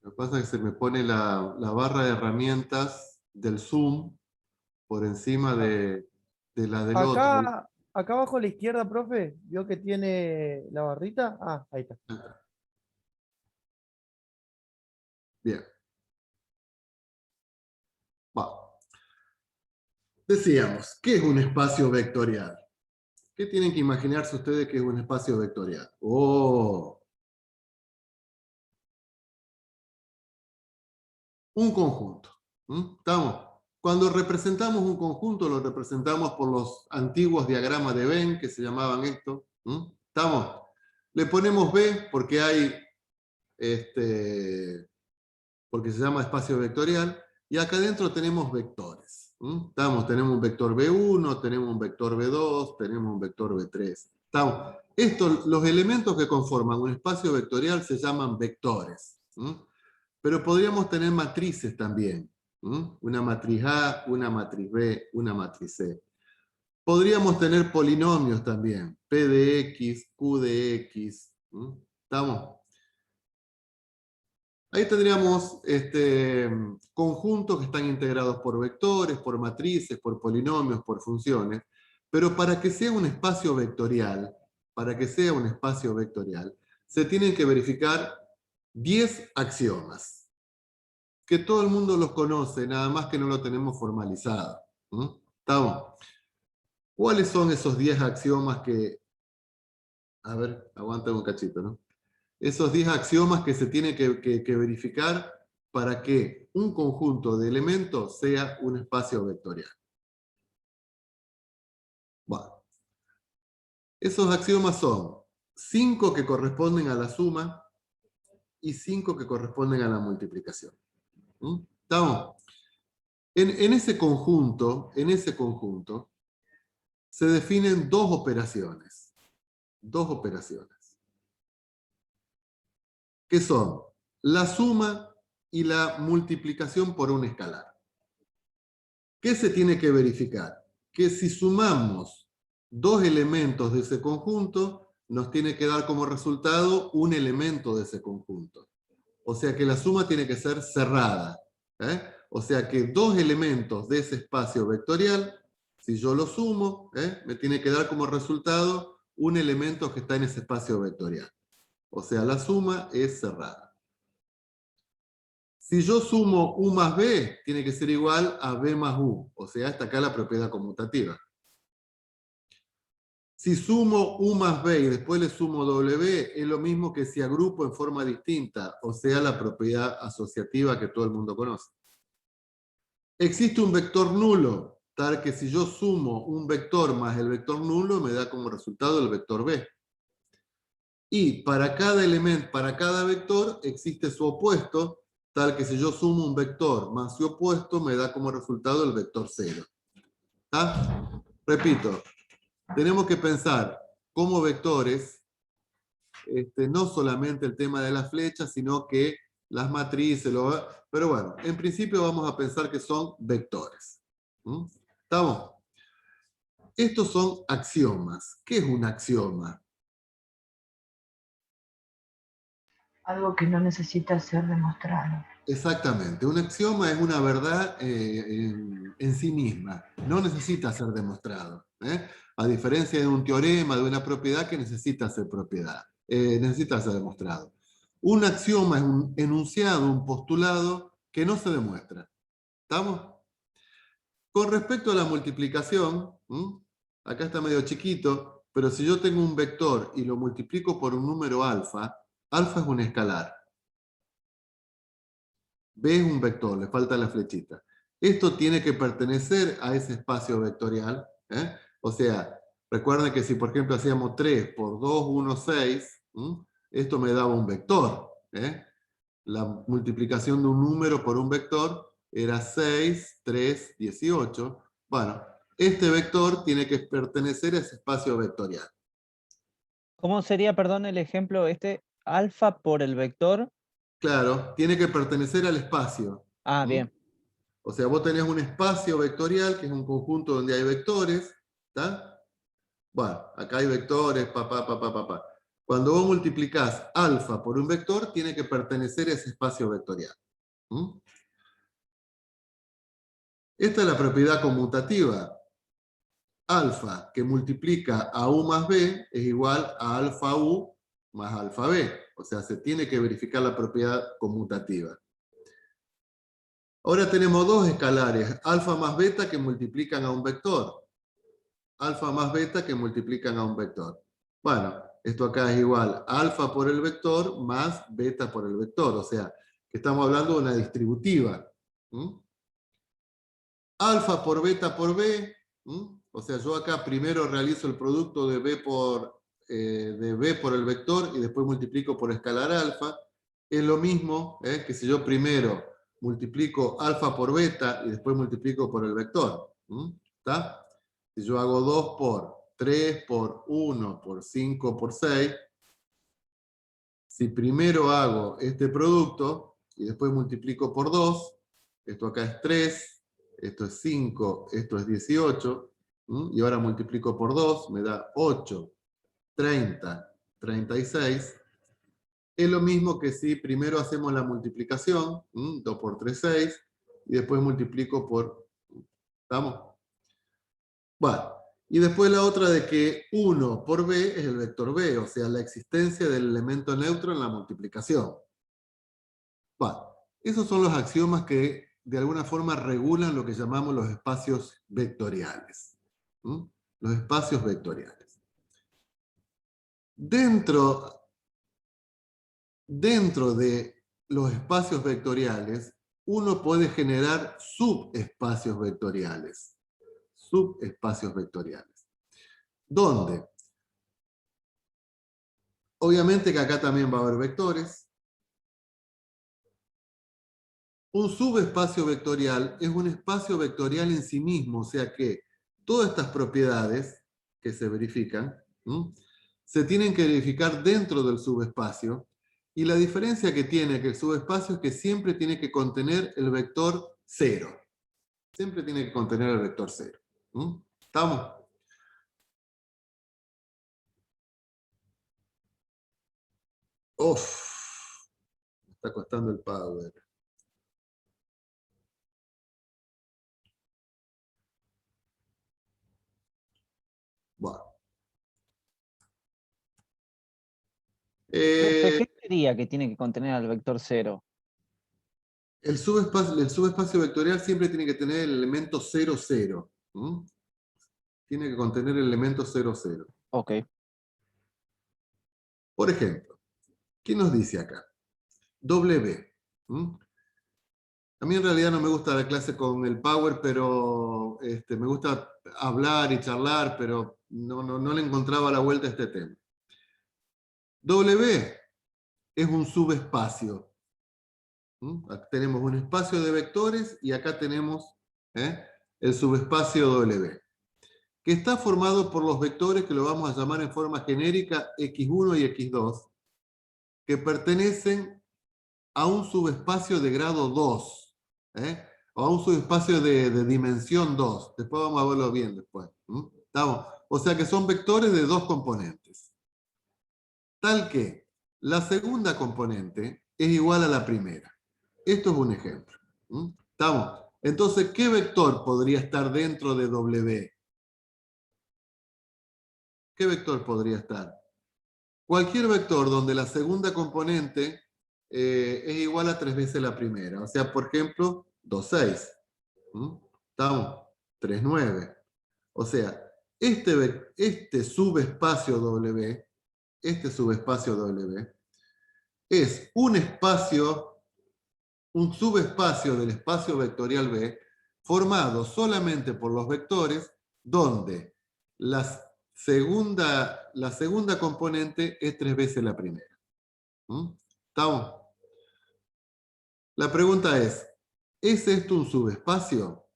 Lo que pasa es que se me pone la barra de herramientas del Zoom por encima de la del otro. Acá abajo a la izquierda, profe, ¿vio que tiene la barrita? Ah, ahí está. Bien. Va. Decíamos, ¿qué es un espacio vectorial? ¿Qué tienen que imaginarse ustedes que es un espacio vectorial? ¡Oh! Un conjunto. ¿Estamos? Cuando representamos un conjunto, lo representamos por los antiguos diagramas de Venn, que se llamaban esto. ¿Estamos? Le ponemos B porque hay, porque se llama espacio vectorial, y acá adentro tenemos vectores. ¿Estamos? Tenemos un vector B1, tenemos un vector B2, tenemos un vector B3. ¿Estamos? Los elementos que conforman un espacio vectorial se llaman vectores. Pero podríamos tener matrices también. Una matriz A, una matriz B, una matriz C. Podríamos tener polinomios también. P de X, Q de X. ¿Estamos? Ahí tendríamos conjuntos que están integrados por vectores, por matrices, por polinomios, por funciones. Pero para que sea un espacio vectorial, se tienen que verificar 10 axiomas, que todo el mundo los conoce, nada más que no lo tenemos formalizado. ¿Estamos? ¿Cuáles son esos 10 axiomas que... A ver, aguanta un cachito, ¿no? Esos 10 axiomas que se tienen que verificar para que un conjunto de elementos sea un espacio vectorial. Bueno. Esos axiomas son 5 que corresponden a la suma y 5 que corresponden a la multiplicación. ¿Estamos? En ese conjunto se definen dos operaciones. Que son la suma y la multiplicación por un escalar. ¿Qué se tiene que verificar? Que si sumamos dos elementos de ese conjunto, nos tiene que dar como resultado un elemento de ese conjunto. O sea que la suma tiene que ser cerrada. O sea que dos elementos de ese espacio vectorial, si yo lo sumo, me tiene que dar como resultado un elemento que está en ese espacio vectorial. O sea, la suma es cerrada. Si yo sumo U más B, tiene que ser igual a B más U. O sea, está acá la propiedad conmutativa. Si sumo U más B y después le sumo W, es lo mismo que si agrupo en forma distinta. O sea, la propiedad asociativa que todo el mundo conoce. Existe un vector nulo, tal que si yo sumo un vector más el vector nulo, me da como resultado el vector B. Y para cada elemento, para cada vector, existe su opuesto, tal que si yo sumo un vector más su opuesto, me da como resultado el vector 0. ¿Está? Repito, tenemos que pensar como vectores, no solamente el tema de las flechas, sino que las matrices, pero bueno, en principio vamos a pensar que son vectores. ¿Estamos? Estos son axiomas. ¿Qué es un axioma? Algo que no necesita ser demostrado. Exactamente. Un axioma es una verdad en sí misma. No necesita ser demostrado. A diferencia de un teorema, de una propiedad que necesita ser necesita ser demostrado. Un axioma es un enunciado, un postulado que no se demuestra. ¿Estamos? Con respecto a la multiplicación, acá está medio chiquito, pero si yo tengo un vector y lo multiplico por un número alfa, alfa es un escalar. B es un vector, le falta la flechita. Esto tiene que pertenecer a ese espacio vectorial. O sea, recuerden que si por ejemplo hacíamos 3 por 2, 1, 6, esto me daba un vector. La multiplicación de un número por un vector era 6, 3, 18. Bueno, este vector tiene que pertenecer a ese espacio vectorial. ¿Cómo sería, perdón, el ejemplo alfa por el vector? Claro, tiene que pertenecer al espacio. Ah, bien. O sea, vos tenés un espacio vectorial, que es un conjunto donde hay vectores, ¿está? Bueno, acá hay vectores, pa. Cuando vos multiplicás alfa por un vector, tiene que pertenecer a ese espacio vectorial. Esta es la propiedad conmutativa. Alfa que multiplica a u más b es igual a alfa u más alfa b. O sea, se tiene que verificar la propiedad conmutativa. Ahora tenemos dos escalares, alfa más beta, que multiplican a un vector. Alfa más beta que multiplican a un vector. Bueno, esto acá es igual a alfa por el vector más beta por el vector. O sea, que estamos hablando de una distributiva. Alfa por beta por b. O sea, yo acá primero realizo el producto de b por el vector y después multiplico por escalar alfa. Es lo mismo que si yo primero multiplico alfa por beta y después multiplico por el vector. ¿Está? Si yo hago 2 por 3 por 1 por 5 por 6, si primero hago este producto y después multiplico por 2, esto acá es 3, esto es 5, esto es 18, y ahora multiplico por 2, me da 8, 30, 36. Es lo mismo que si primero hacemos la multiplicación, 2 por 3, 6, y después multiplico por... ¿Estamos? Bueno, y después la otra de que 1 por b es el vector b, o sea, la existencia del elemento neutro en la multiplicación. Bueno, esos son los axiomas que de alguna forma regulan lo que llamamos los espacios vectoriales. Los espacios vectoriales. Dentro de los espacios vectoriales, uno puede generar subespacios vectoriales. Subespacios vectoriales. ¿Dónde? Obviamente que acá también va a haber vectores. Un subespacio vectorial es un espacio vectorial en sí mismo, o sea que todas estas propiedades que se verifican, se tienen que verificar dentro del subespacio, y la diferencia que tiene que el subespacio es que siempre tiene que contener el vector 0. Siempre tiene que contener el vector 0. ¿Estamos? Uf, me está costando el power. Bueno. ¿Qué sería que tiene que contener al vector 0? El subespacio vectorial siempre tiene que tener el elemento 0, 0. Tiene que contener el elemento 0, 0. Ok. Por ejemplo, ¿qué nos dice acá? W. A mí en realidad no me gusta la clase con el Power, pero me gusta hablar y charlar, pero no le encontraba la vuelta a este tema. W es un subespacio. Acá tenemos un espacio de vectores y acá tenemos el subespacio W, que está formado por los vectores que lo vamos a llamar en forma genérica x1 y x2, que pertenecen a un subespacio de grado 2, o a un subespacio de dimensión 2. Después vamos a verlo bien después. ¿Estamos? O sea que son vectores de dos componentes. Tal que la segunda componente es igual a la primera. Esto es un ejemplo. ¿Estamos? Entonces, ¿qué vector podría estar dentro de W? ¿Qué vector podría estar? Cualquier vector donde la segunda componente es igual a 3 veces la primera. O sea, por ejemplo, 2, 6. ¿Estamos? 3, 9. O sea, este subespacio W, es un subespacio del espacio vectorial B formado solamente por los vectores donde la segunda componente es 3 veces la primera. ¿Estamos? La pregunta ¿es esto un subespacio?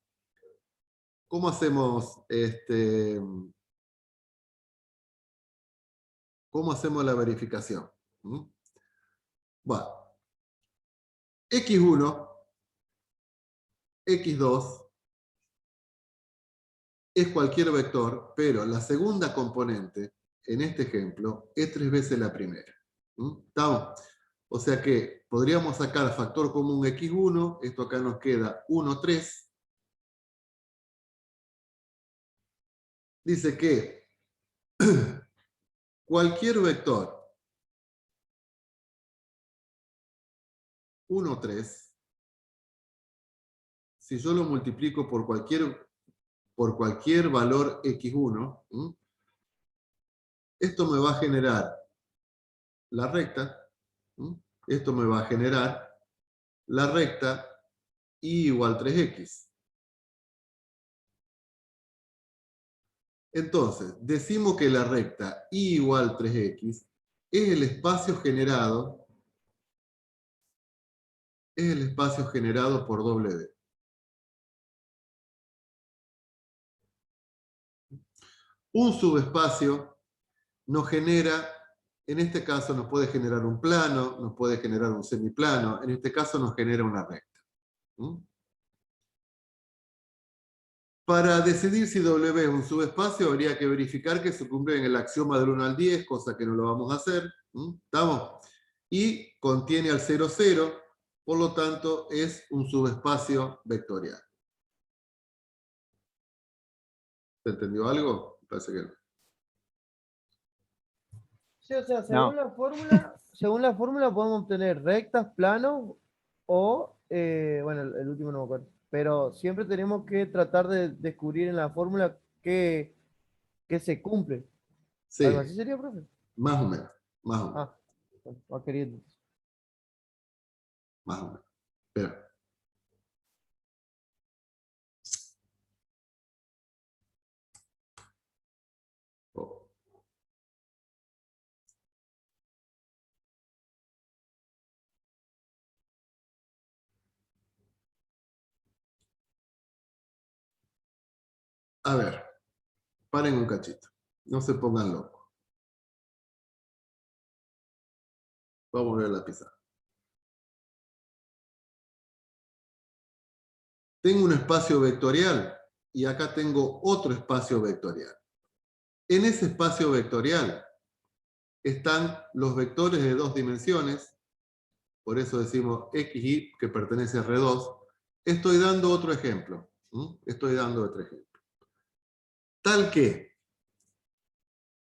¿Cómo hacemos ¿Cómo hacemos la verificación? Bueno, X1, X2 es cualquier vector, pero la segunda componente, en este ejemplo, es 3 veces la primera. ¿Estamos? O sea que podríamos sacar factor común X1, esto acá nos queda 1, 3. Dice que cualquier vector 1, 3, si yo lo multiplico por cualquier valor X1, esto me va a generar la recta, esto me va a generar la recta y igual 3X. Entonces, decimos que la recta y igual 3X es el espacio generado por W. Un subespacio nos genera, en este caso nos puede generar un plano, nos puede generar un semiplano, en este caso nos genera una recta. Para decidir si W es un subespacio habría que verificar que se cumple en el axioma del 1 al 10, cosa que no lo vamos a hacer. ¿Estamos? Y contiene al 0, 0, por lo tanto es un subespacio vectorial. ¿Se entendió algo? Parece que no. Sí, o sea, según la fórmula podemos obtener rectas, planos o, bueno, el último no me acuerdo. Pero siempre tenemos que tratar de descubrir en la fórmula que se cumple. Sí. ¿Algo así sería, profe? Más o menos. Más o menos. Ah, va queriendo. Más o menos. Espera. Oh. A ver, paren un cachito. No se pongan locos. Vamos a ver la pizarra. Tengo un espacio vectorial y acá tengo otro espacio vectorial. En ese espacio vectorial están los vectores de 2 dimensiones, por eso decimos XY que pertenece a R2. Estoy dando otro ejemplo. Tal que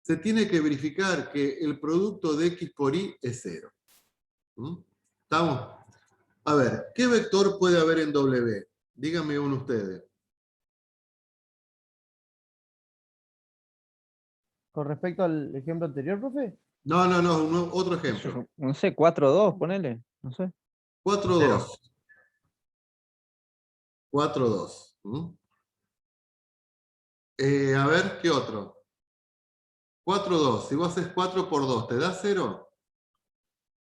se tiene que verificar que el producto de X por Y es 0. ¿Estamos? A ver, ¿qué vector puede haber en W? Díganme uno ustedes. Con respecto al ejemplo anterior, profe. No, otro ejemplo. No sé, 4-2, ponele. No sé. 4-2. 4-2. A ver, ¿qué otro? 4-2. Si vos haces 4 por 2, ¿te da 0?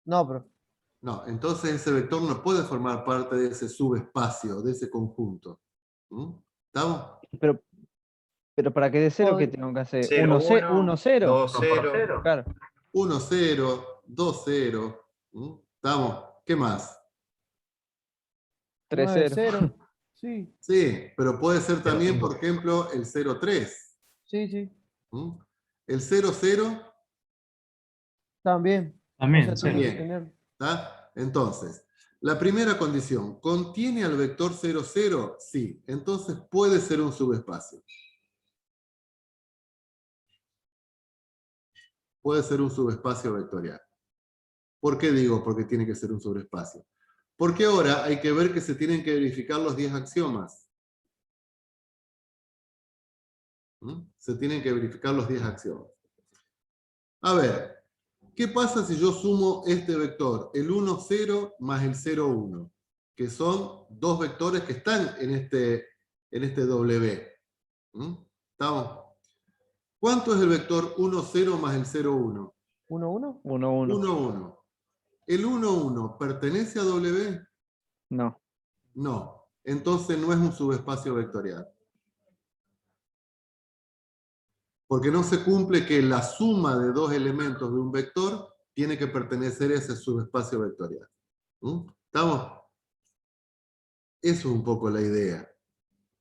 No, profe. No, entonces ese vector no puede formar parte de ese subespacio, de ese conjunto. ¿Estamos? Pero para que dé 0, ¿qué tengo que hacer? 0, 1-0. 2-0. Claro. 1-0, 2-0. ¿Estamos? ¿Qué más? 3-0. 9-0. Sí, Sí, pero puede ser también, por ejemplo, el 0-3. sí. El 0-0 También. También, O sea, tiene que también. tener- ¿Está? Entonces, la primera condición, ¿contiene al vector 0, 0? Sí, entonces puede ser un subespacio. Puede ser un subespacio vectorial. ¿Por qué digo porque tiene que ser un subespacio? Porque ahora hay que ver que se tienen que verificar los 10 axiomas. Se tienen que verificar los 10 axiomas. A ver, ¿qué pasa si yo sumo este vector, el 1, 0 más el 0, 1? Que son dos vectores que están en este W. ¿Estamos? ¿Cuánto es el vector 1, 0 más el 0, 1? 1-1. 1-1. 1, 1. ¿El 1, 1 pertenece a W? No. No. Entonces no es un subespacio vectorial. Porque no se cumple que la suma de dos elementos de un vector tiene que pertenecer a ese subespacio vectorial. ¿Estamos? Eso es un poco la idea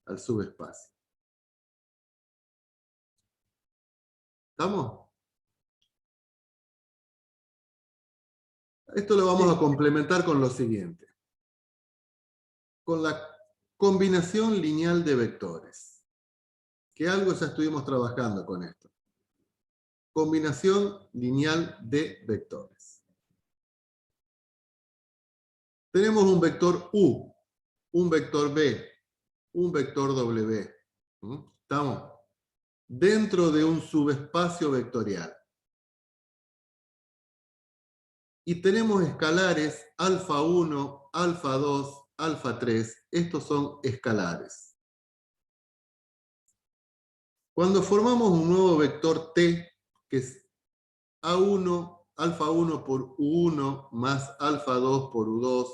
al subespacio. ¿Estamos? Esto lo vamos a complementar con lo siguiente. Con la combinación lineal de vectores. Que algo ya estuvimos trabajando con esto. Combinación lineal de vectores. Tenemos un vector U, un vector B, un vector W. ¿Estamos? Dentro de un subespacio vectorial. Y tenemos escalares alfa 1, alfa 2, alfa 3. Estos son escalares. Cuando formamos un nuevo vector T, que es A1, alfa 1 por U1, más alfa 2 por U2,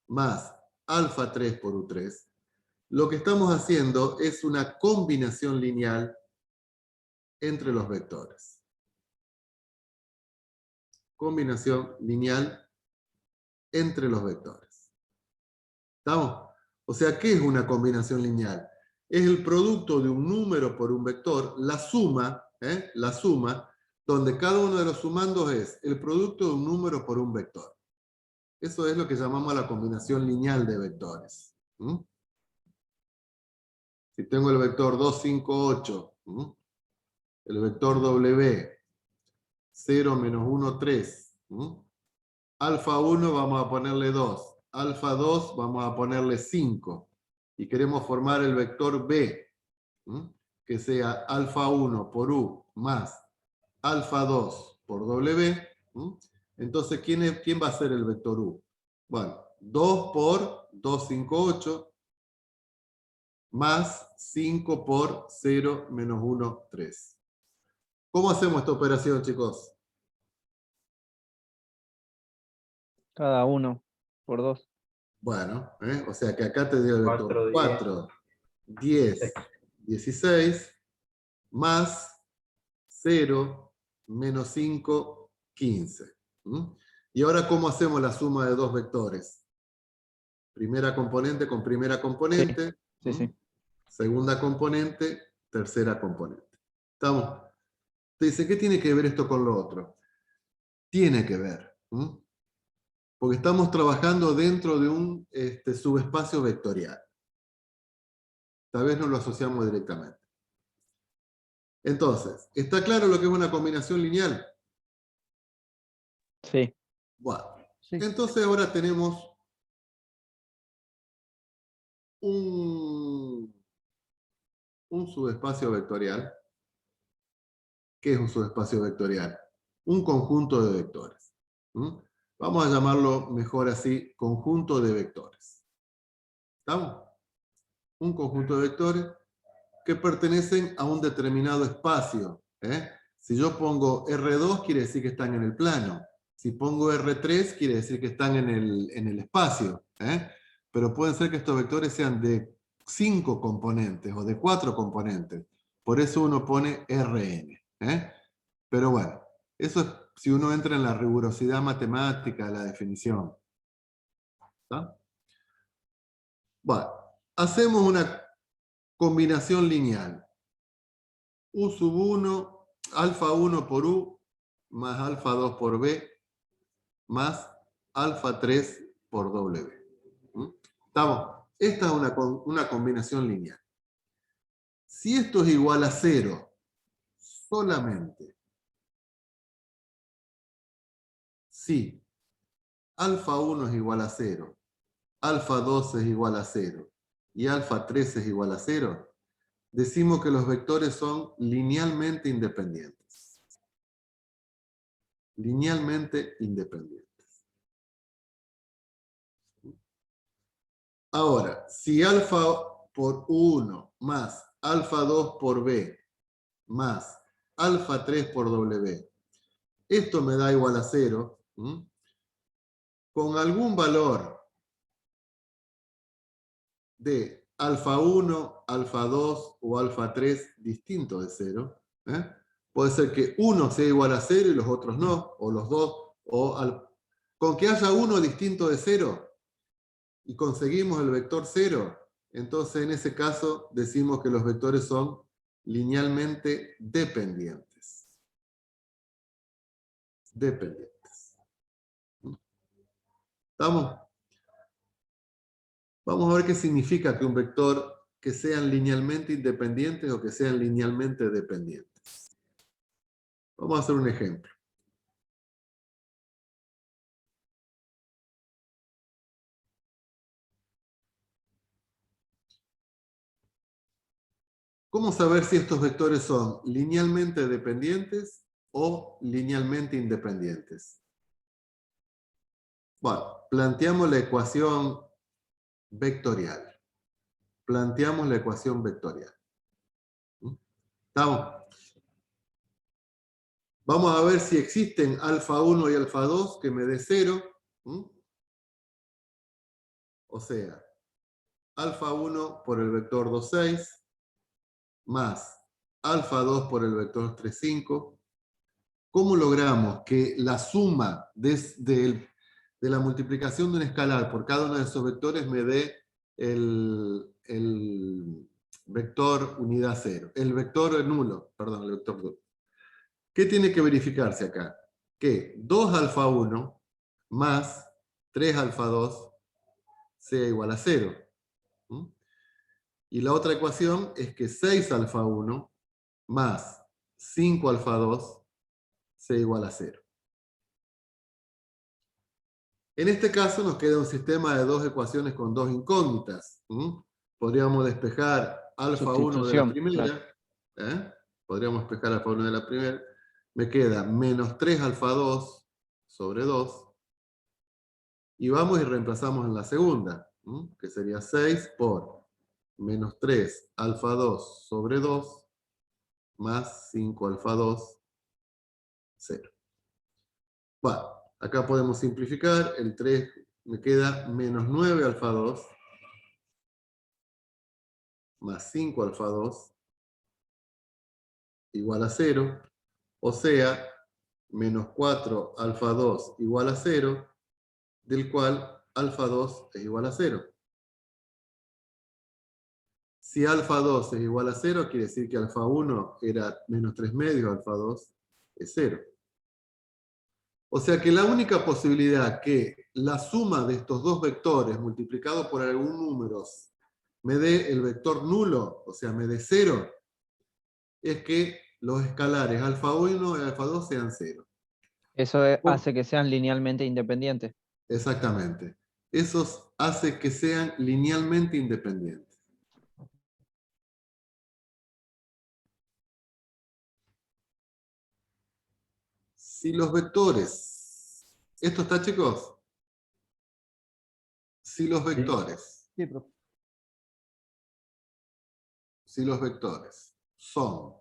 más alfa 3 por U3, lo que estamos haciendo es una combinación lineal entre los vectores. Combinación lineal entre los vectores. ¿Estamos? O sea, ¿qué es una combinación lineal? Es el producto de un número por un vector, la suma, donde cada uno de los sumandos es el producto de un número por un vector. Eso es lo que llamamos la combinación lineal de vectores. Si tengo el vector 2, 5, 8, el vector W, 0, menos 1, 3, alfa 1 vamos a ponerle 2, alfa 2 vamos a ponerle 5, y queremos formar el vector B, que sea alfa 1 por U más alfa 2 por W. Entonces, ¿quién va a ser el vector U? Bueno, 2 por 2, 5, 8, más 5 por 0, menos 1, 3. ¿Cómo hacemos esta operación, chicos? Cada uno por 2. Bueno, o sea que acá te dio el vector 4, 10, 16, más 0, menos 5, 15. Y ahora, ¿cómo hacemos la suma de dos vectores? Primera componente con primera componente. Sí. Segunda componente, tercera componente. ¿Estamos? Te dice, ¿qué tiene que ver esto con lo otro? Tiene que ver. Porque estamos trabajando dentro de un subespacio vectorial. Tal vez no lo asociamos directamente. Entonces, ¿está claro lo que es una combinación lineal? Sí. Bueno, Sí. entonces ahora tenemos un subespacio vectorial. ¿Qué es un subespacio vectorial? Un conjunto de vectores. Vamos a llamarlo mejor así, conjunto de vectores. ¿Estamos? Un conjunto de vectores que pertenecen a un determinado espacio. Si yo pongo R2, quiere decir que están en el plano. Si pongo R3, quiere decir que están en el espacio. Pero pueden ser que estos vectores sean de 5 componentes o de 4 componentes. Por eso uno pone Rn. Pero bueno, eso es si uno entra en la rigurosidad matemática de la definición. ¿Está? Bueno, hacemos una combinación lineal. U sub 1, alfa 1 por U, más alfa 2 por B, más alfa 3 por W. ¿Estamos? Esta es una combinación lineal. Si esto es igual a 0, solamente si alfa 1 es igual a 0, alfa 2 es igual a 0 y alfa 3 es igual a 0, decimos que los vectores son linealmente independientes. Linealmente independientes. Ahora, si alfa por 1 más alfa 2 por B más alfa 3 por W, esto me da igual a 0, con algún valor de alfa 1, alfa 2 o alfa 3 distinto de 0, Puede ser que uno sea igual a 0 y los otros no, o los dos, con que haya uno distinto de 0 y conseguimos el vector 0, entonces en ese caso decimos que los vectores son linealmente dependientes. Dependientes. ¿Estamos? Vamos a ver qué significa que un vector que sean linealmente independientes o que sean linealmente dependientes. Vamos a hacer un ejemplo. ¿Cómo saber si estos vectores son linealmente dependientes o linealmente independientes? Bueno, planteamos la ecuación vectorial. Planteamos la ecuación vectorial. ¿Estamos? Vamos a ver si existen alfa 1 y alfa 2 que me dé 0. O sea, alfa 1 por el vector 2, 6, más alfa 2 por el vector 3, 5. ¿Cómo logramos que la suma de la multiplicación de un escalar por cada uno de esos vectores me dé el vector unidad 0? El vector nulo, perdón, el vector 2. ¿Qué tiene que verificarse acá? Que 2 alfa 1 más 3 alfa 2 sea igual a 0. Y la otra ecuación es que 6 alfa 1 más 5 alfa 2 sea igual a 0. En este caso nos queda un sistema de dos ecuaciones con dos incógnitas. Podríamos despejar alfa 1 de la primera. Claro. Podríamos despejar alfa 1 de la primera. Me queda menos 3 alfa 2 sobre 2. Y vamos y reemplazamos en la segunda, que sería 6 por menos 3 alfa 2 sobre 2 más 5 alfa 2, 0. Bueno, acá podemos simplificar. El 3 me queda menos 9 alfa 2 más 5 alfa 2 igual a 0. O sea, menos 4 alfa 2 igual a 0, del cual alfa 2 es igual a 0. Si alfa 2 es igual a 0, quiere decir que alfa 1 era menos 3 medios, alfa 2 es 0. O sea que la única posibilidad que la suma de estos dos vectores multiplicado por algún número me dé el vector nulo, o sea, me dé 0, es que los escalares alfa 1 y alfa 2 sean 0. Eso hace que sean linealmente independientes. Exactamente. Eso hace que sean linealmente independientes. Si los vectores... ¿Esto está, chicos? Si los vectores... Sí, profe. Si los vectores son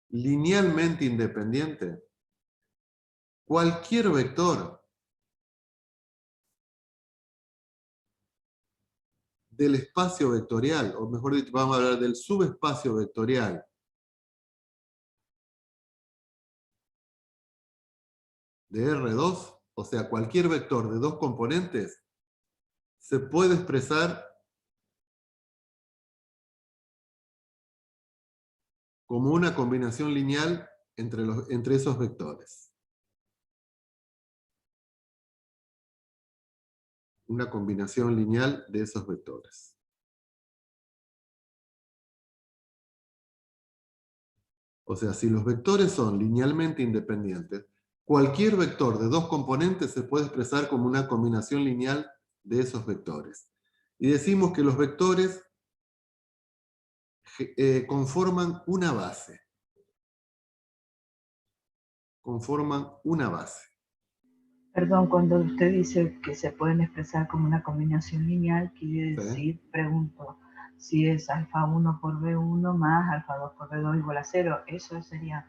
linealmente independientes, cualquier vector del espacio vectorial, o mejor dicho, vamos a hablar del subespacio vectorial de R2, o sea, cualquier vector de dos componentes, se puede expresar como una combinación lineal entre esos vectores. Una combinación lineal de esos vectores. O sea, si los vectores son linealmente independientes, cualquier vector de dos componentes se puede expresar como una combinación lineal de esos vectores. Y decimos que los vectores conforman una base. Conforman una base. Perdón, cuando usted dice que se pueden expresar como una combinación lineal, quiere decir, pregunto, si es alfa 1 por B1 más alfa 2 por B2 igual a 0, eso sería...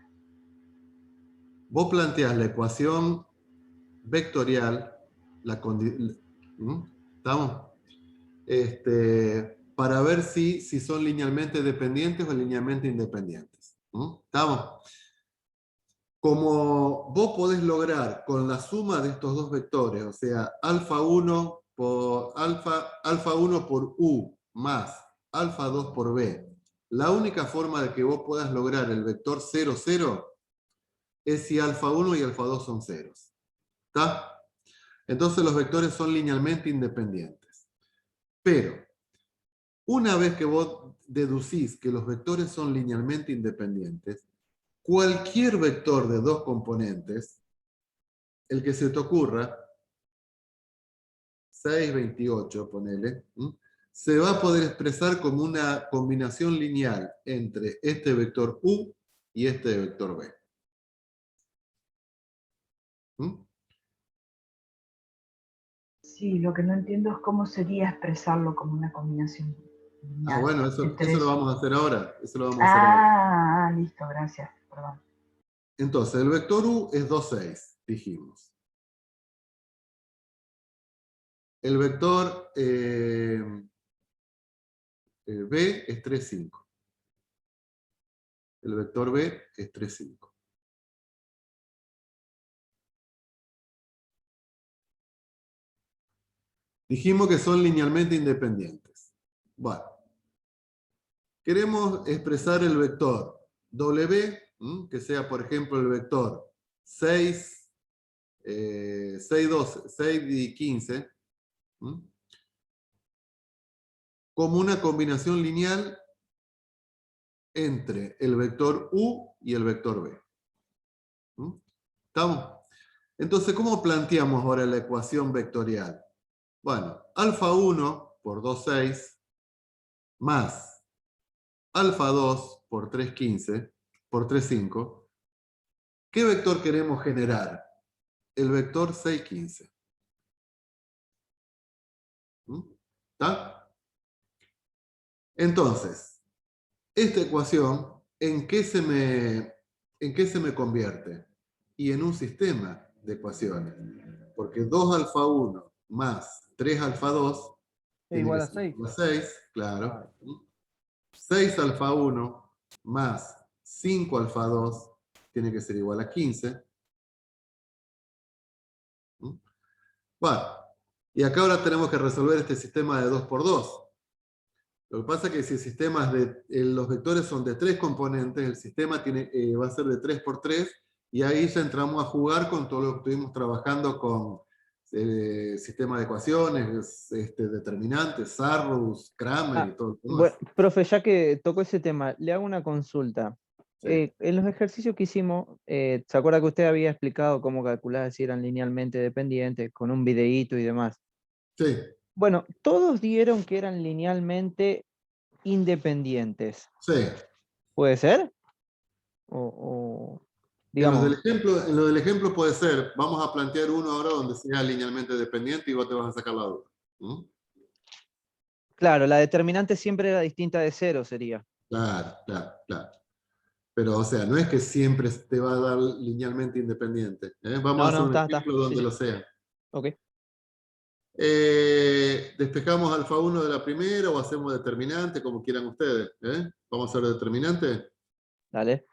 Vos planteás la ecuación vectorial, ¿estamos? Para ver si son linealmente dependientes o linealmente independientes. ¿Estamos? Como vos podés lograr con la suma de estos dos vectores, o sea, alfa 1 por U más alfa 2 por B, la única forma de que vos puedas lograr el vector 0, 0 es si alfa 1 y alfa 2 son ceros. ¿Está? Entonces los vectores son linealmente independientes. Pero, una vez que vos deducís que los vectores son linealmente independientes, cualquier vector de dos componentes, el que se te ocurra, 6, 28, ponele, se va a poder expresar como una combinación lineal entre este vector U y este vector B. Sí, lo que no entiendo es cómo sería expresarlo como una combinación lineal Bueno, eso entre lo vamos a hacer ahora. Eso lo vamos a hacer ahora. Listo, gracias. Perdón. Entonces, el vector U es 2, 6, dijimos. El vector B es 3, 5. El vector B es 3, 5. Dijimos que son linealmente independientes. Bueno. Queremos expresar el vector W, que sea, por ejemplo, el vector 6, 6 y 15, como una combinación lineal entre el vector U y el vector B. ¿Estamos? Entonces, ¿cómo planteamos ahora la ecuación vectorial? Bueno, alfa 1 por 2, 6, más alfa 2 por 3, 15, por 3, 5. ¿Qué vector queremos generar? El vector 6, 15. ¿Está? Entonces, esta ecuación, ¿en qué se me convierte? Y en un sistema de ecuaciones. Porque 2 alfa 1 más 3 alfa 2 es igual a 6. 6, claro. 6 alfa 1 más 5 alfa 2 tiene que ser igual a 15. Bueno, y acá ahora tenemos que resolver este sistema de 2 por 2. Lo que pasa es que si el sistema los vectores son de 3 componentes, el sistema va a ser de 3 por 3, y ahí ya entramos a jugar con todo lo que estuvimos trabajando con sistema de ecuaciones, determinantes, Sarrus, Kramer y todo lo demás. Bueno, profe, ya que tocó ese tema, le hago una consulta. Sí. En los ejercicios que hicimos, ¿se acuerda que usted había explicado cómo calcular si eran linealmente dependientes, con un videíto y demás? Sí. Bueno, todos dieron que eran linealmente independientes. Sí. ¿Puede ser? Digamos, En lo del ejemplo puede ser. Vamos a plantear uno ahora donde sea linealmente dependiente y vos te vas a sacar la duda. claro, la determinante siempre era distinta de 0, sería. Claro, claro, claro. Pero, o sea, no es que siempre te va a dar linealmente independiente. Vamos a hacer un ejemplo donde lo sea. Ok. Despejamos alfa 1 de la primera o hacemos determinante, como quieran ustedes. Vamos a hacer determinante. Dale.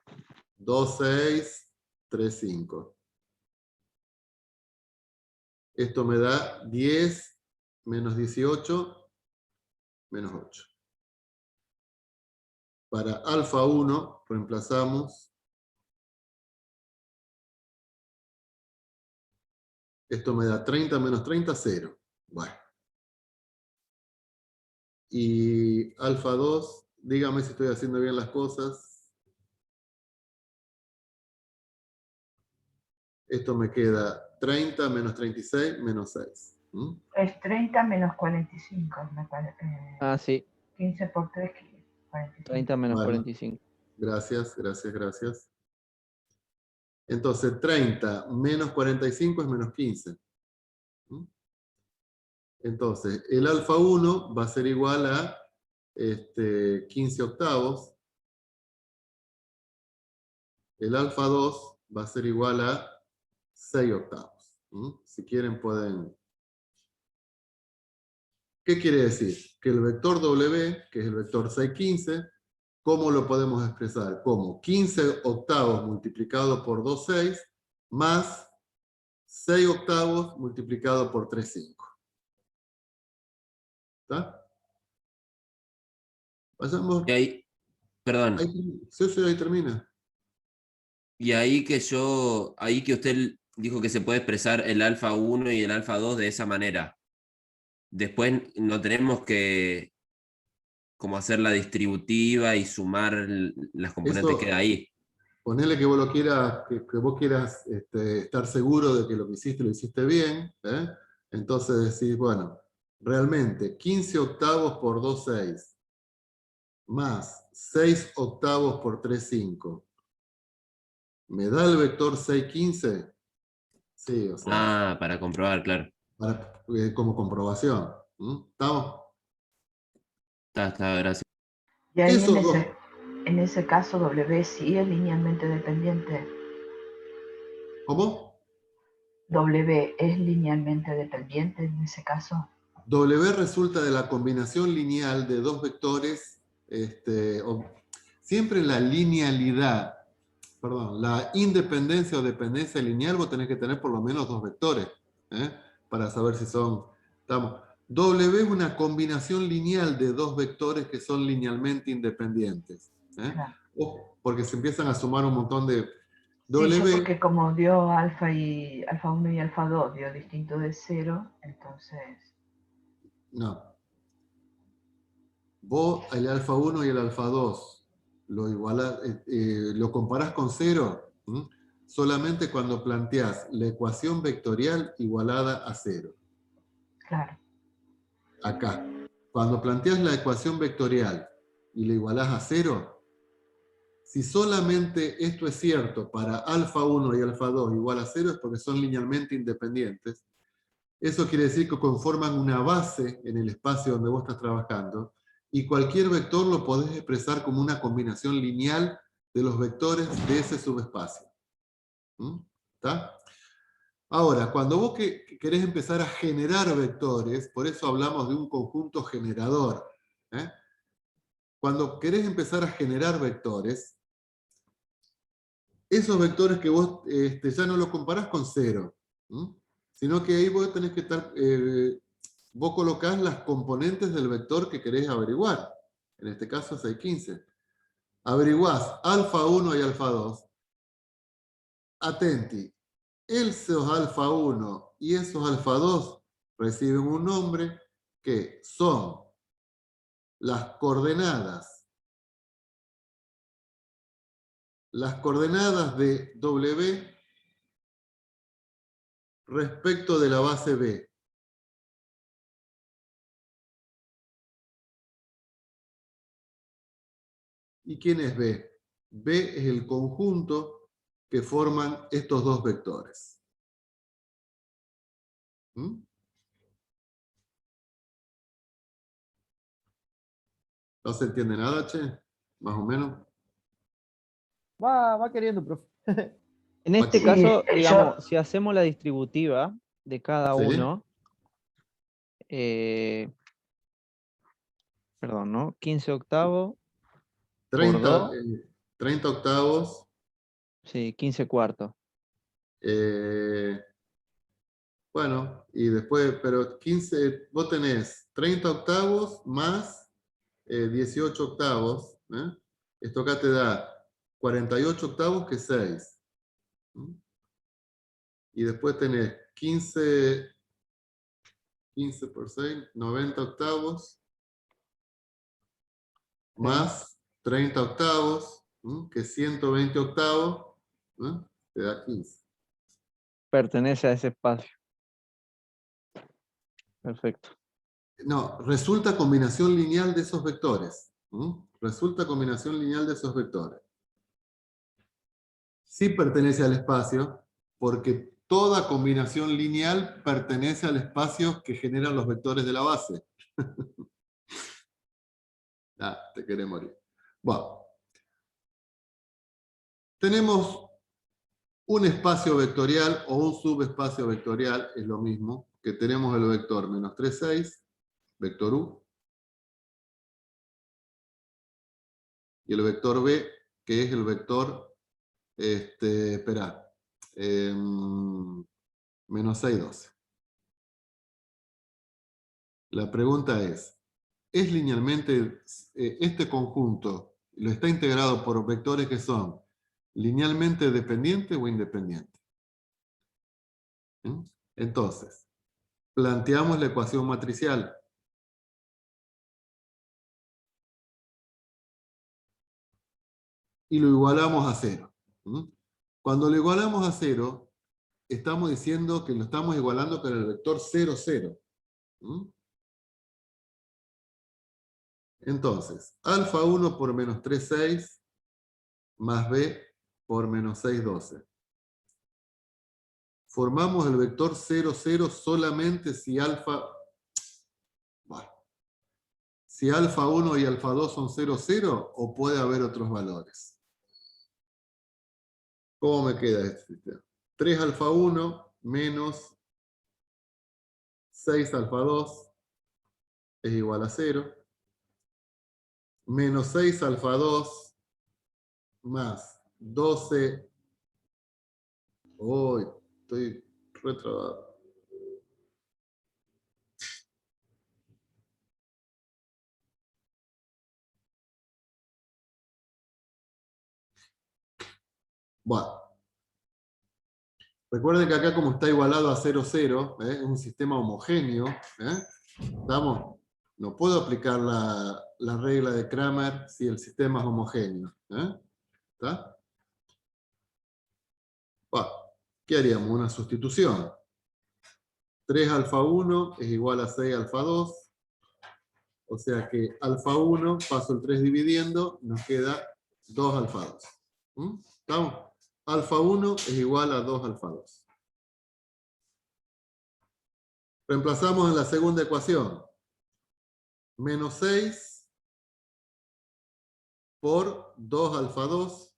2, 6, 3, 5. Esto me da 10 menos 18 menos 8. Para alfa 1 reemplazamos. Esto me da 30 menos 30, 0. Bueno. Y alfa 2, dígame si estoy haciendo bien las cosas. Esto me queda 30 menos 36 menos 6. Es 30 menos 45, me parece. Sí. 15 por 3, 45. 30 menos Bueno, 45. Gracias, gracias, gracias. Entonces, 30 menos 45 es menos 15. Entonces, el alfa 1 va a ser igual a 15 octavos. El alfa 2 va a ser igual a 6 octavos. Si quieren pueden... ¿Qué quiere decir? Que el vector W, que es el vector 6, 15, ¿Cómo lo podemos expresar? Como 15 octavos multiplicado por 2, 6, más 6 octavos multiplicado por 3, 5. ¿Está? Vayamos. Y ahí, perdón, Ahí termina. y ahí que usted dijo que se puede expresar el alfa 1 y el alfa 2 de esa manera. Después no tenemos que como hacer la distributiva y sumar las componentes que hay ahí. Ponele que vos lo quieras, que vos quieras estar seguro de que lo que lo hiciste bien, ¿eh? Entonces decís, bueno, realmente 15 octavos por 2, 6, más 6 octavos por 3, 5. ¿Me da el vector 6, 15? Sí, o sea. Para comprobar, claro. Como comprobación. ¿Estamos? Está, gracias. Y ahí Esos dos. en ese caso W sí es linealmente dependiente. ¿Cómo? W es linealmente dependiente en ese caso. W resulta de la combinación lineal de dos vectores, siempre la linealidad, perdón, la independencia o dependencia lineal, vos tenés que tener por lo menos dos vectores, para saber si son, W es una combinación lineal de dos vectores que son linealmente independientes, Claro. porque se empiezan a sumar un montón de Sí, yo porque como dio alfa 1 y alfa 2 dio distinto de 0, entonces... No. Vos el alfa 1 y el alfa 2 lo comparás con 0 solamente cuando planteás la ecuación vectorial igualada a 0. Claro. Acá. Cuando planteás la ecuación vectorial y la igualás a 0, si solamente esto es cierto para alfa 1 y alfa 2 igual a 0 es porque son linealmente independientes. Eso quiere decir que conforman una base en el espacio donde vos estás trabajando y cualquier vector lo podés expresar como una combinación lineal de los vectores de ese subespacio. ¿Está? Ahora, cuando vos querés empezar a generar vectores, por eso hablamos de un conjunto generador. Cuando querés empezar a generar vectores, esos vectores que vos ya no los comparás con 0, sino que ahí vos tenés que estar, vos colocás las componentes del vector que querés averiguar. En este caso 6, 15. Averiguás alfa 1 y alfa 2. Atenti, esos alfa 1 y esos alfa 2 reciben un nombre que son las coordenadas de W respecto de la base B. ¿Y quién es B? B es el conjunto que forman estos dos vectores. ¿No se entiende nada, che? Más o menos. Va queriendo, profe. En este caso, digamos, si hacemos la distributiva de cada uno, perdón, ¿no? 15 octavos. 30 octavos. Sí, 15 cuartos. Bueno, y después, pero 15, vos tenés 30 octavos más 18 octavos. Esto acá te da 48 octavos que 6. Y después tenés 15 por 6, 90 octavos, más 30 octavos, que 120 octavos, te da 15. Pertenece a ese espacio. Perfecto. No, resulta combinación lineal de esos vectores. Resulta combinación lineal de esos vectores. Sí pertenece al espacio, porque toda combinación lineal pertenece al espacio que generan los vectores de la base. Te querés morir. Bueno. Tenemos un espacio vectorial o un subespacio vectorial, es lo mismo, que tenemos el vector menos 3, 6, vector U. y el vector B, que es el vector, menos 6, 12. La pregunta ¿es linealmente, este conjunto lo está integrado por vectores que son linealmente dependientes o independientes? ¿Mm? Entonces, planteamos la ecuación matricial. Y lo igualamos a 0. ¿Mm? Cuando lo igualamos a 0, estamos diciendo que lo estamos igualando con el vector 0, 0. ¿Mm? Entonces, alfa 1 por menos 3, 6, más b por menos 6, 12. Formamos el vector 0, 0 solamente si alfa... Bueno, si alfa 1 y alfa 2 son 0, 0, o puede haber otros valores. ¿Cómo me queda este sistema? 3 alfa 1 menos 6 alfa 2 es igual a 0. Menos 6 alfa 2 más 12. Uy, estoy retrabado. Bueno. Recuerden que acá como está igualado a 0, 0, es un sistema homogéneo. ¿Estamos? No puedo aplicar la regla de Kramer si el sistema es homogéneo. ¿Está? Bueno, ¿qué haríamos? Una sustitución. 3 alfa 1 es igual a 6 alfa 2. O sea que alfa 1, paso el 3 dividiendo, nos queda 2 alfa 2. ¿Estamos? Alfa 1 es igual a 2 alfa 2. Reemplazamos en la segunda ecuación. Menos 6 por 2 alfa 2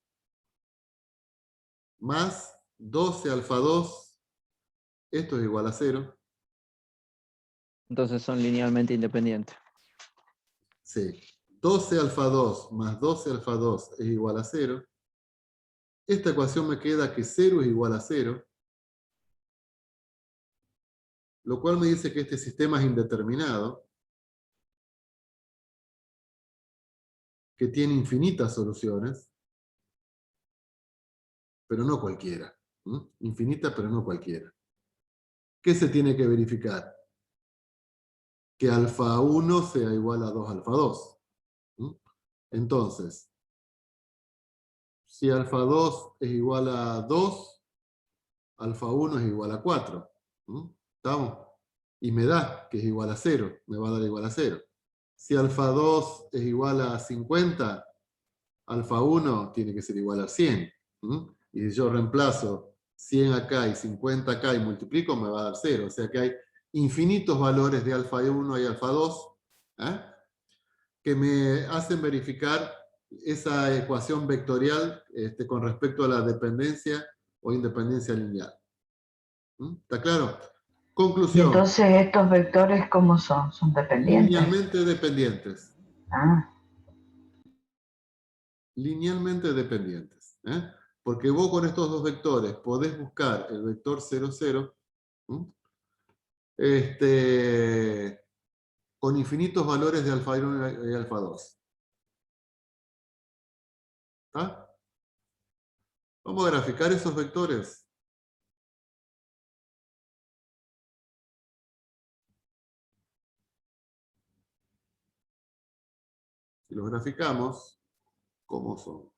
más 12 alfa 2. Esto es igual a 0. Entonces son linealmente independientes. Sí. 12 alfa 2 más 12 alfa 2 es igual a 0. Esta ecuación me queda que 0 es igual a 0. Lo cual me dice que este sistema es indeterminado, que tiene infinitas soluciones, pero no cualquiera. Infinita, pero no cualquiera. ¿Qué se tiene que verificar? Que alfa 1 sea igual a 2 alfa 2. Entonces, si alfa 2 es igual a 2, alfa 1 es igual a 4. ¿Estamos? Y me da que es igual a 0. Me va a dar igual a 0. Si alfa 2 es igual a 50, alfa 1 tiene que ser igual a 100. Y si yo reemplazo 100 acá y 50 acá y multiplico, me va a dar 0. O sea que hay infinitos valores de alfa 1 y alfa 2 que me hacen verificar esa ecuación vectorial con respecto a la dependencia o independencia lineal. ¿Está claro? Y Conclusión. entonces estos vectores, ¿cómo son? ¿Son dependientes? Linealmente dependientes. Ah, Linealmente dependientes. Porque vos con estos dos vectores podés buscar el vector 0, 0 con infinitos valores de alfa 1 y alfa 2. ¿Está? Vamos a graficar esos vectores. Si los graficamos, ¿cómo son?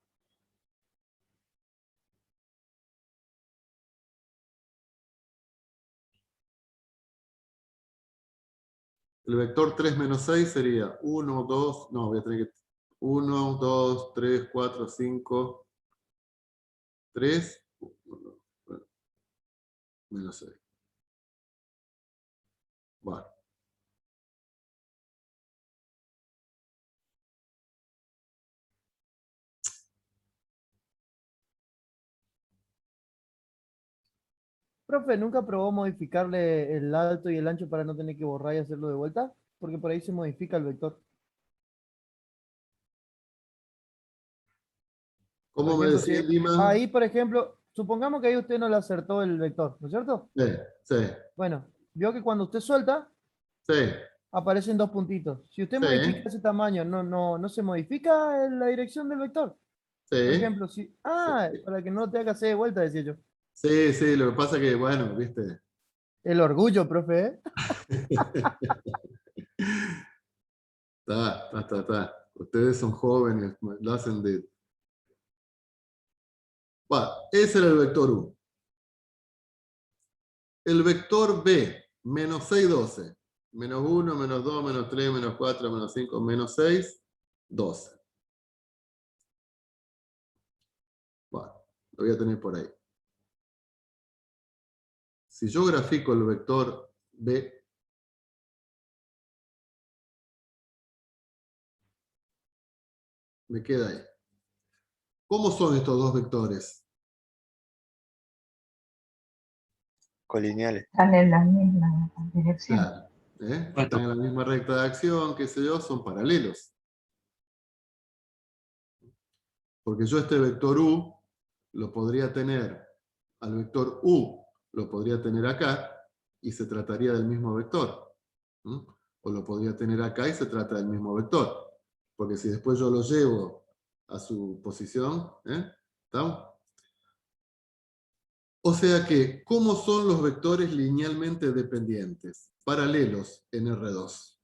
El vector 3 menos 6 sería 1, 2, no, voy a tener que 1, 2, 3, 4, 5, 3, menos 6. Bueno. Profe, ¿nunca probó modificarle el alto y el ancho para no tener que borrar y hacerlo de vuelta? Porque por ahí se modifica el vector. ¿Cómo me ejemplo, decía si Lima? ahí, por ejemplo, supongamos que ahí usted no le acertó el vector, ¿no es cierto? Sí, sí, Bueno, vio que cuando usted suelta, sí, aparecen dos puntitos. Si usted sí, modifica ese tamaño, no se modifica la dirección del vector. Por sí. ejemplo, si... Ah, para que no te haga hacer de vuelta, decía yo. Sí, sí, lo que pasa que, bueno, viste. El orgullo, profe, ¿eh? Está. Ustedes son jóvenes, lo hacen de... Bueno, ese era el vector U. El vector B, menos 6, 12. Menos 1, menos 2, menos 3, menos 4, menos 5, menos 6, 12. Bueno, lo voy a tener por ahí. Si yo grafico el vector B, me queda ahí. ¿Cómo son estos dos vectores? Colineales. Están en la misma dirección. Claro, están en la misma recta de acción, qué sé yo, son paralelos. Porque yo este vector U lo podría tener, al vector U lo podría tener acá y se trataría del mismo vector. ¿Mm? O lo podría tener acá y se trata del mismo vector. Porque si después yo lo llevo a su posición, ¿estamos? O sea que, ¿cómo son los vectores linealmente dependientes? Paralelos en R2.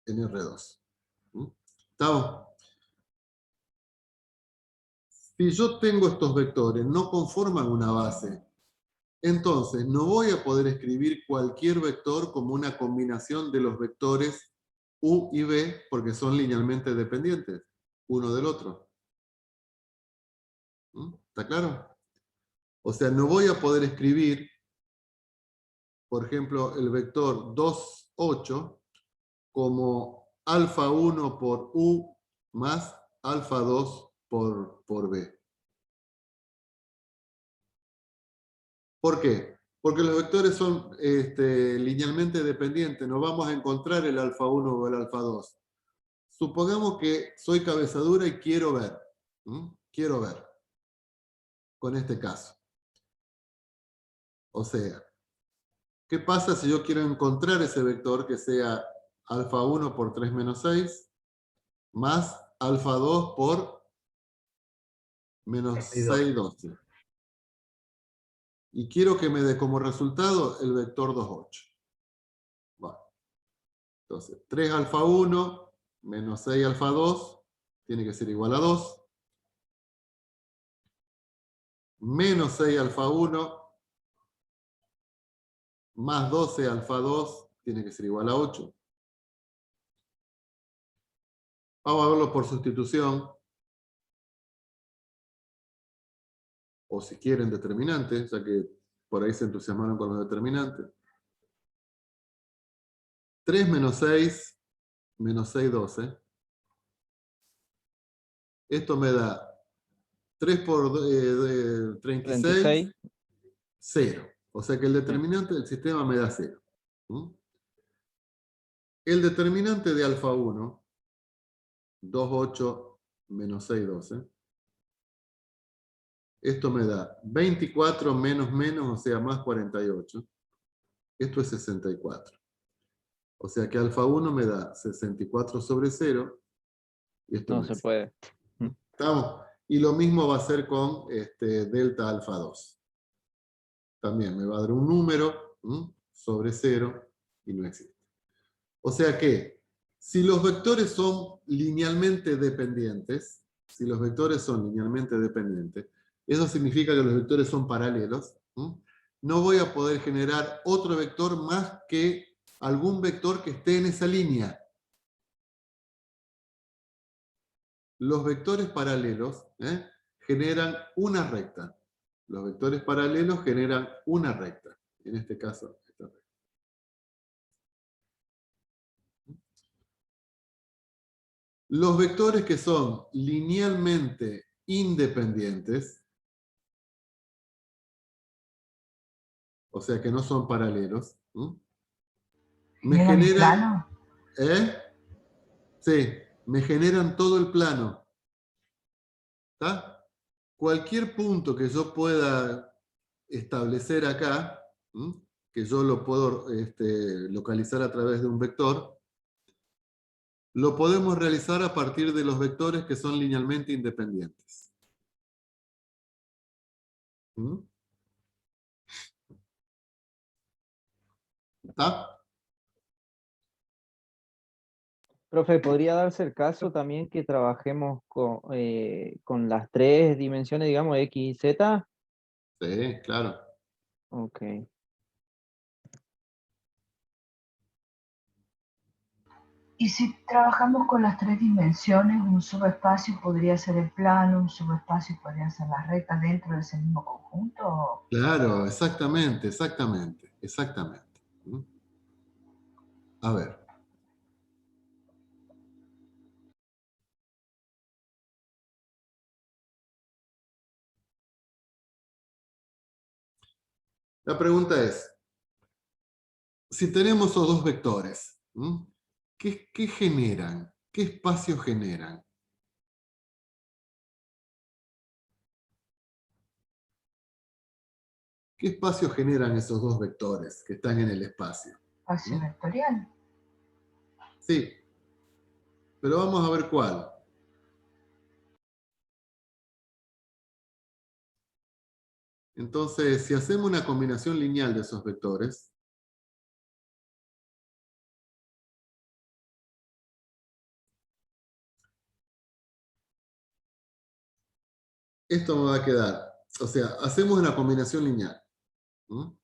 En R2. ¿Mm? ¿Estamos? Si yo tengo estos vectores, no conforman una base. Entonces, no voy a poder escribir cualquier vector como una combinación de los vectores U y B, porque son linealmente dependientes, uno del otro. ¿Mm? ¿Está claro? O sea, no voy a poder escribir, por ejemplo, el vector 2, 8 como alfa 1 por U más alfa 2 por B. ¿Por qué? Porque los vectores son linealmente dependientes. No vamos a encontrar el alfa 1 o el alfa 2. Supongamos que soy cabezadura y quiero ver. Quiero ver. Con este caso. O sea, ¿qué pasa si yo quiero encontrar ese vector que sea alfa 1 por 3 menos 6 más alfa 2 por menos 6, 12? Y quiero que me dé como resultado el vector 2, 8. Bueno, entonces, 3 alfa 1 menos 6 alfa 2 tiene que ser igual a 2. Menos 6 alfa 1 más 12 alfa 2 tiene que ser igual a 8. Vamos a verlo por sustitución. O si quieren determinantes, ya que por ahí se entusiasmaron con los determinantes. 3 menos 6, menos 6, 12. Esto me da 3 por 36, 0. O sea que el determinante del sistema me da 0. El determinante de alfa 1, 2, 8, menos 6, 12. Esto me da 24 menos menos, o sea, más 48. Esto es 64. O sea que alfa 1 me da 64 sobre 0. Y esto No se puede. ¿Estamos? Y lo mismo va a ser con delta alfa 2. También me va a dar un número sobre 0 y no existe. O sea que, si los vectores son linealmente dependientes, eso significa que los vectores son paralelos, no voy a poder generar otro vector más que algún vector que esté en esa línea. Los vectores paralelos generan una recta. Los vectores paralelos generan una recta. En este caso, esta recta. Los vectores que son linealmente independientes, o sea que no son paralelos, me generan... Sí, me generan todo el plano. ¿Está? Cualquier punto que yo pueda establecer acá, que yo lo puedo localizar a través de un vector, lo podemos realizar a partir de los vectores que son linealmente independientes. ¿Está? Profe, ¿podría darse el caso también que trabajemos con las tres dimensiones, digamos, X y Z? Sí, claro. Ok. Y si trabajamos con las tres dimensiones, un subespacio podría ser el plano, un subespacio podría ser la recta dentro de ese mismo conjunto. Claro, exactamente, exactamente, exactamente. A ver. La pregunta es, si tenemos esos dos vectores, ¿qué generan? ¿Qué espacio generan? ¿Qué espacio generan esos dos vectores que están en el espacio? Espacio vectorial. Sí, pero vamos a ver cuál. Entonces, si hacemos una combinación lineal de esos vectores, esto me va a quedar. O sea, hacemos una combinación lineal. No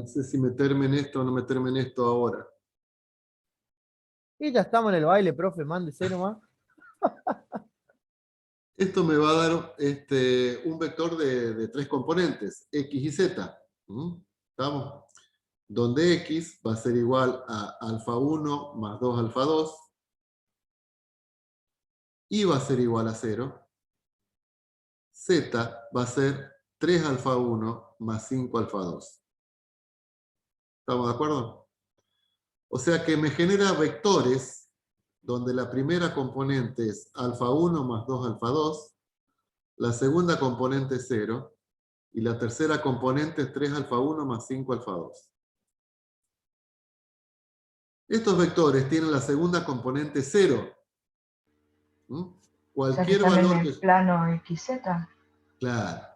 sé si meterme en esto o no meterme en esto ahora. Y ya estamos en el baile, profe, mándese nomás. Esto me va a dar un vector de tres componentes, X y Z. ¿Estamos? Donde X va a ser igual a alfa 1 más 2 alfa 2. Y va a ser igual a 0. Z va a ser 3 alfa 1 más 5 alfa 2. ¿Estamos de acuerdo? O sea que me genera vectores donde la primera componente es alfa 1 más 2 alfa 2, la segunda componente es 0, y la tercera componente es 3 alfa 1 más 5 alfa 2. Estos vectores tienen la segunda componente 0. O sea que Cualquier están en valor el que... plano XZ. Claro.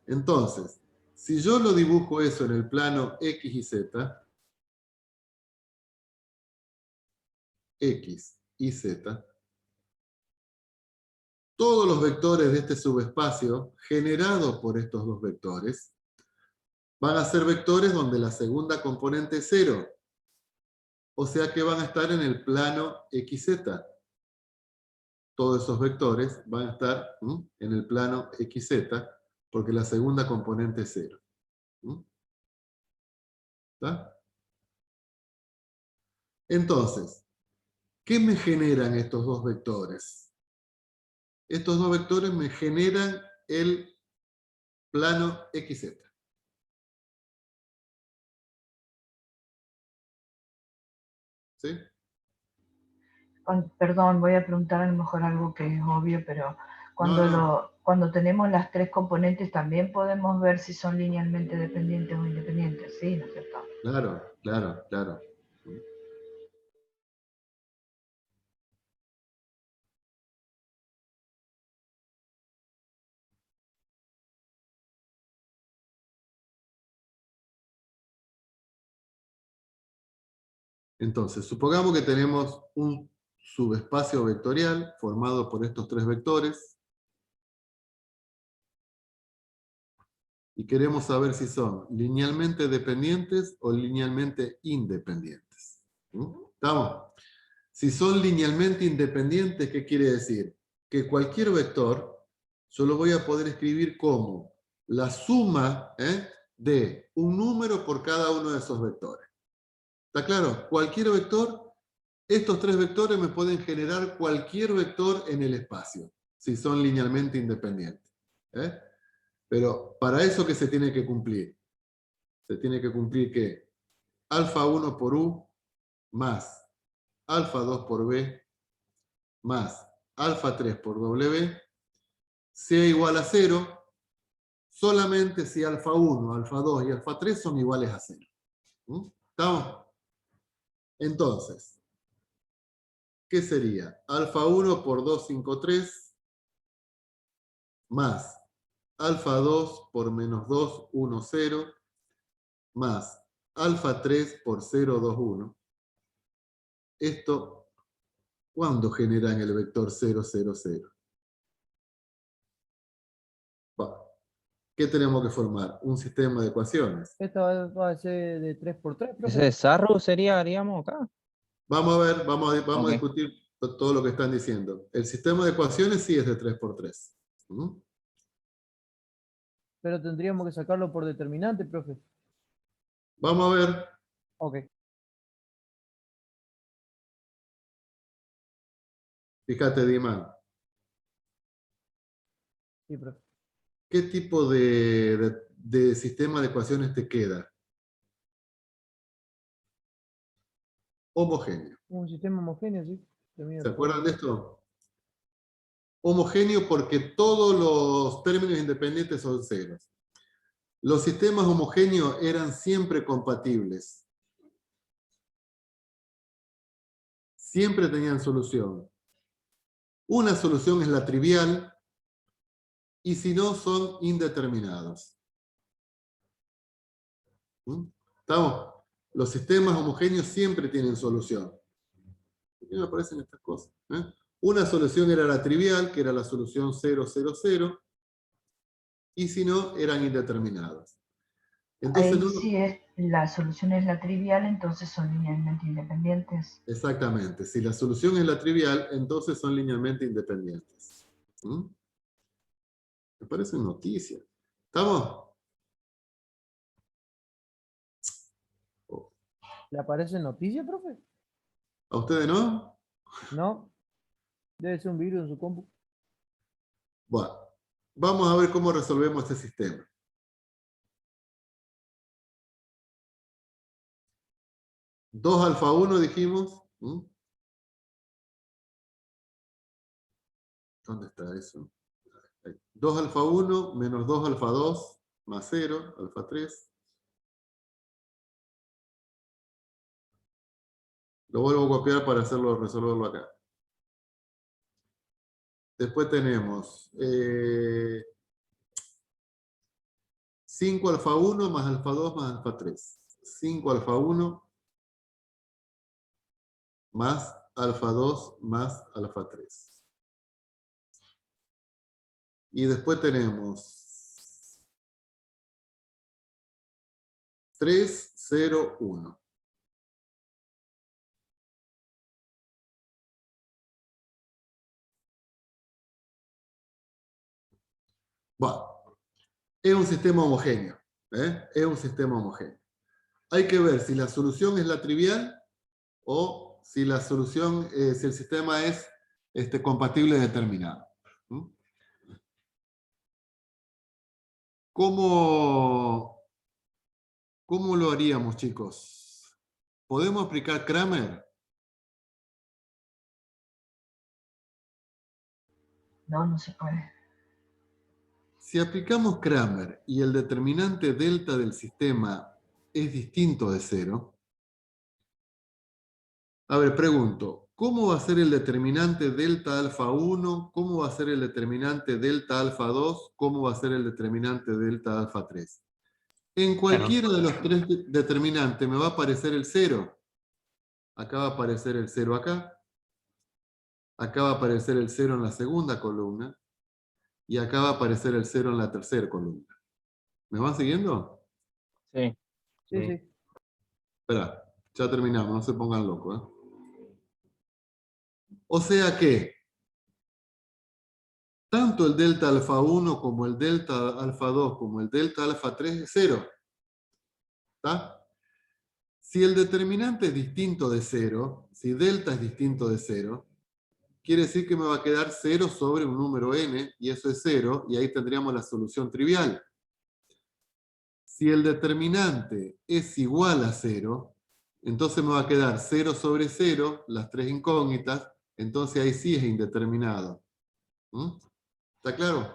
Entonces, si yo lo dibujo eso en el plano X y Z, X y Z, todos los vectores de este subespacio generados por estos dos vectores van a ser vectores donde la segunda componente es 0. O sea que van a estar en el plano XZ. Todos esos vectores van a estar en el plano XZ porque la segunda componente es 0. ¿Está? Entonces, ¿qué me generan estos dos vectores? Estos dos vectores me generan el plano XZ. ¿Sí? Perdón, voy a preguntar a lo mejor algo que es obvio, pero No. cuando tenemos las tres componentes también podemos ver si son linealmente dependientes o independientes, ¿sí? ¿No es cierto? Claro, claro, claro. Entonces, supongamos que tenemos un subespacio vectorial formado por estos tres vectores y queremos saber si son linealmente dependientes o linealmente independientes. ¿Estamos? Si son linealmente independientes, ¿qué quiere decir? Que cualquier vector yo lo voy a poder escribir como la suma de un número por cada uno de esos vectores. ¿Está claro? Cualquier vector, estos tres vectores me pueden generar cualquier vector en el espacio, si son linealmente independientes. Pero para eso, ¿qué se tiene que cumplir? Se tiene que cumplir que alfa 1 por U más alfa 2 por B más alfa 3 por W sea igual a 0 solamente si alfa 1, alfa 2 y alfa 3 son iguales a 0. ¿Estamos? Entonces, ¿qué sería? Alfa 1 por 253 más alfa 2 por menos 2, 1, 0 más alfa 3 por 0, 2, 1. Esto, ¿cuándo generan el vector 0, 0, 0? ¿Qué tenemos que formar? Un sistema de ecuaciones. Esto va a ser de 3 por 3, profe. Ese Sarru sería, haríamos acá. Vamos a ver, vamos a Ok. discutir todo lo que están diciendo. El sistema de ecuaciones sí es de 3 por 3. Pero tendríamos que sacarlo por determinante, profe. Vamos a ver. Ok. Fíjate, Dima. Sí, profe. ¿Qué tipo de sistema de ecuaciones te queda? Homogéneo. Un sistema homogéneo, sí. ¿Se acuerdan de esto? Homogéneo porque todos los términos independientes son ceros. Los sistemas homogéneos eran siempre compatibles. Siempre tenían solución. Una solución es la trivial y si no son indeterminados. ¿Estamos? Los sistemas homogéneos siempre tienen solución. ¿Por qué me aparecen estas cosas? Una solución era la trivial, que era la solución 0, 0, 0, y si no, eran indeterminados. Entonces, ahí sí es, la solución es la trivial, entonces son linealmente independientes. Exactamente. Si la solución es la trivial, entonces son linealmente independientes. Me parece noticia. ¿Estamos? ¿Le aparece noticia, profe? ¿A ustedes no? No. Debe ser un virus en su compu. Bueno, vamos a ver cómo resolvemos este sistema. Dos alfa 1 dijimos. ¿Dónde está eso? 2 alfa 1 menos 2 alfa 2 más 0, alfa 3. Lo vuelvo a copiar para resolverlo acá. Después tenemos 5 alfa 1 más alfa 2 más alfa 3. 5 alfa 1 más alfa 2 más alfa 3. Y después tenemos 3, 0, 1. Bueno, es un sistema homogéneo. Es un sistema homogéneo. Hay que ver si la solución es la trivial o si la solución, si el sistema es compatible determinado. ¿Cómo lo haríamos, chicos? ¿Podemos aplicar Kramer? No, no se puede. Si aplicamos Kramer y el determinante delta del sistema es distinto de 0, a ver, pregunto, ¿cómo va a ser el determinante delta alfa 1? ¿Cómo va a ser el determinante delta alfa 2? ¿Cómo va a ser el determinante delta alfa 3? En cualquiera de los tres determinantes me va a aparecer el 0. Acá va a aparecer el 0 acá. Acá va a aparecer el 0 en la segunda columna. Y acá va a aparecer el 0 en la tercera columna. ¿Me van siguiendo? Sí. Sí, sí. Espera, ya terminamos, no se pongan locos. O sea que, tanto el delta alfa 1 como el delta alfa 2 como el delta alfa 3 es 0. ¿Está? Si el determinante es distinto de 0, si delta es distinto de 0, quiere decir que me va a quedar 0 sobre un número n, y eso es 0, y ahí tendríamos la solución trivial. Si el determinante es igual a 0, entonces me va a quedar 0 sobre 0, las tres incógnitas, entonces ahí sí es indeterminado. ¿Mm? ¿Está claro?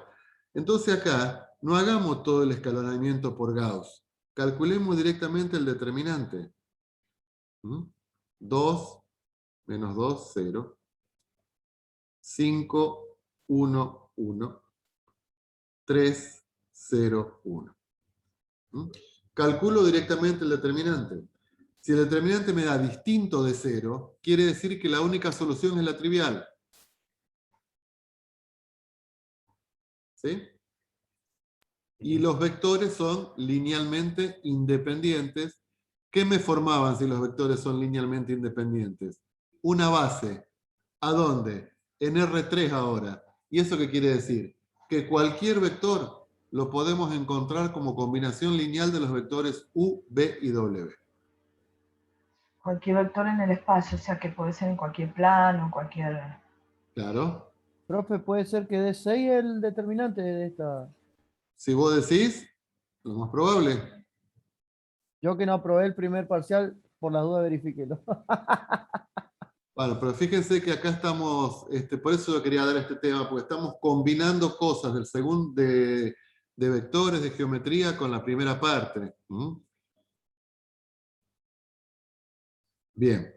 Entonces acá, no hagamos todo el escalonamiento por Gauss. Calculemos directamente el determinante. 2 menos 2, 0. 5, 1, 1. 3, 0, 1. Calculo directamente el determinante. Si el determinante me da distinto de 0, quiere decir que la única solución es la trivial. ¿Sí? Y los vectores son linealmente independientes. ¿Qué me formaban si los vectores son linealmente independientes? Una base. ¿A dónde? En R3 ahora. ¿Y eso qué quiere decir? Que cualquier vector lo podemos encontrar como combinación lineal de los vectores U, V y W. Cualquier vector en el espacio, o sea que puede ser en cualquier plano, cualquier... Claro. Profe, puede ser que dé 6 el determinante de esta. Si vos decís, lo más probable. Yo que no aprobé el primer parcial, por las dudas verifíquelo. Bueno, pero fíjense que acá estamos, por eso yo quería dar este tema, porque estamos combinando cosas del segundo de vectores, de geometría, con la primera parte. Bien.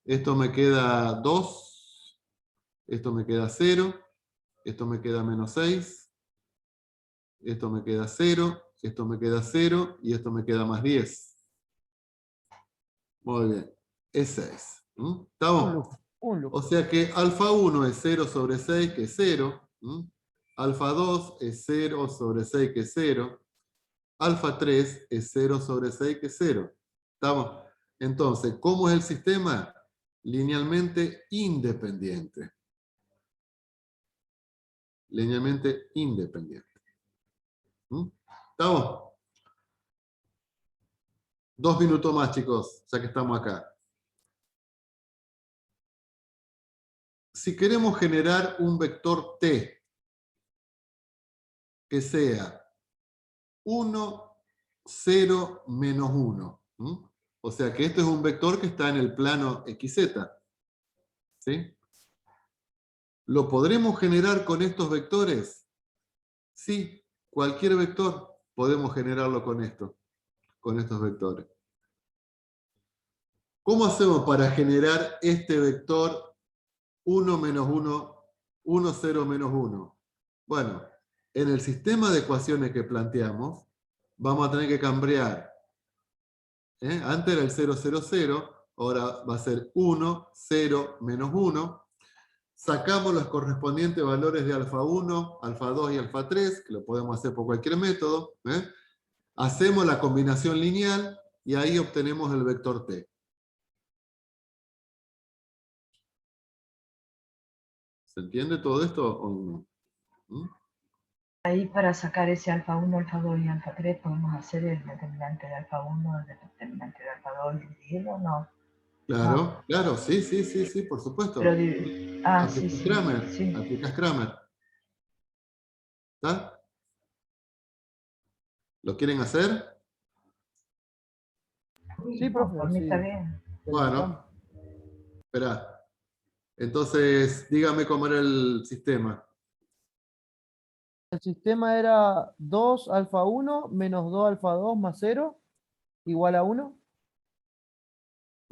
Esto me queda 2, esto me queda 0, esto me queda menos 6, esto me queda 0, esto me queda 0 y esto me queda más 10. Muy bien, es 6. ¿Estamos? Un lujo. O sea que alfa 1 es 0 sobre 6, que es 0. Alfa 2 es 0 sobre 6, que es 0. Alfa 3 es 0 sobre 6, que es 0. ¿Estamos? Entonces, ¿cómo es el sistema? Linealmente independiente. Linealmente independiente. ¿Estamos? 2 minutos más, chicos, ya que estamos acá. Si queremos generar un vector T que sea 1, 0, menos 1. O sea que este es un vector que está en el plano XZ. ¿Sí? ¿Lo podremos generar con estos vectores? Sí, cualquier vector podemos generarlo con esto, con estos vectores. ¿Cómo hacemos para generar este vector 1 menos 1, 1, 0 menos 1? Bueno, en el sistema de ecuaciones que planteamos, vamos a tener que cambiar. Antes era el 0, 0, 0, ahora va a ser 1, 0, menos 1. Sacamos los correspondientes valores de alfa 1, alfa 2 y alfa 3, que lo podemos hacer por cualquier método. Hacemos la combinación lineal y ahí obtenemos el vector T. ¿Se entiende todo esto o no? Ahí para sacar ese alfa 1, alfa 2 y alfa 3 podemos hacer el determinante de alfa 1, el determinante de alfa 2 y dividirlo, ¿no? Claro, No. claro, sí, sí, sí, sí, por supuesto. Pero Aplicas sí, Kramer, sí. aplicas Kramer. ¿Está? ¿Lo quieren hacer? Sí, profe. Por mí sí. está bien. Bueno, espera. Entonces, dígame cómo era el sistema. El sistema era 2 alfa 1 menos 2 alfa 2 más 0 igual a 1.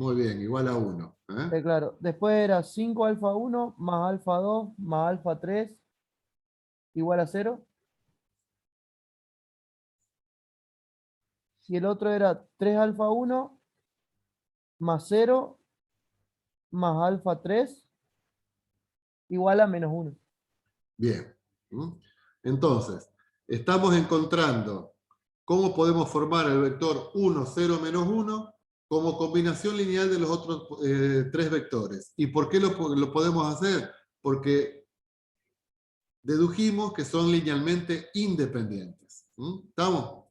Muy bien, igual a 1. Claro. Después era 5 alfa 1 más alfa 2 más alfa 3 igual a 0. Y el otro era 3 alfa 1 más 0 más alfa 3 igual a menos 1. Bien. Entonces, estamos encontrando cómo podemos formar el vector 1, 0, menos 1 como combinación lineal de los otros 3 vectores. ¿Y por qué lo podemos hacer? Porque dedujimos que son linealmente independientes. ¿Estamos?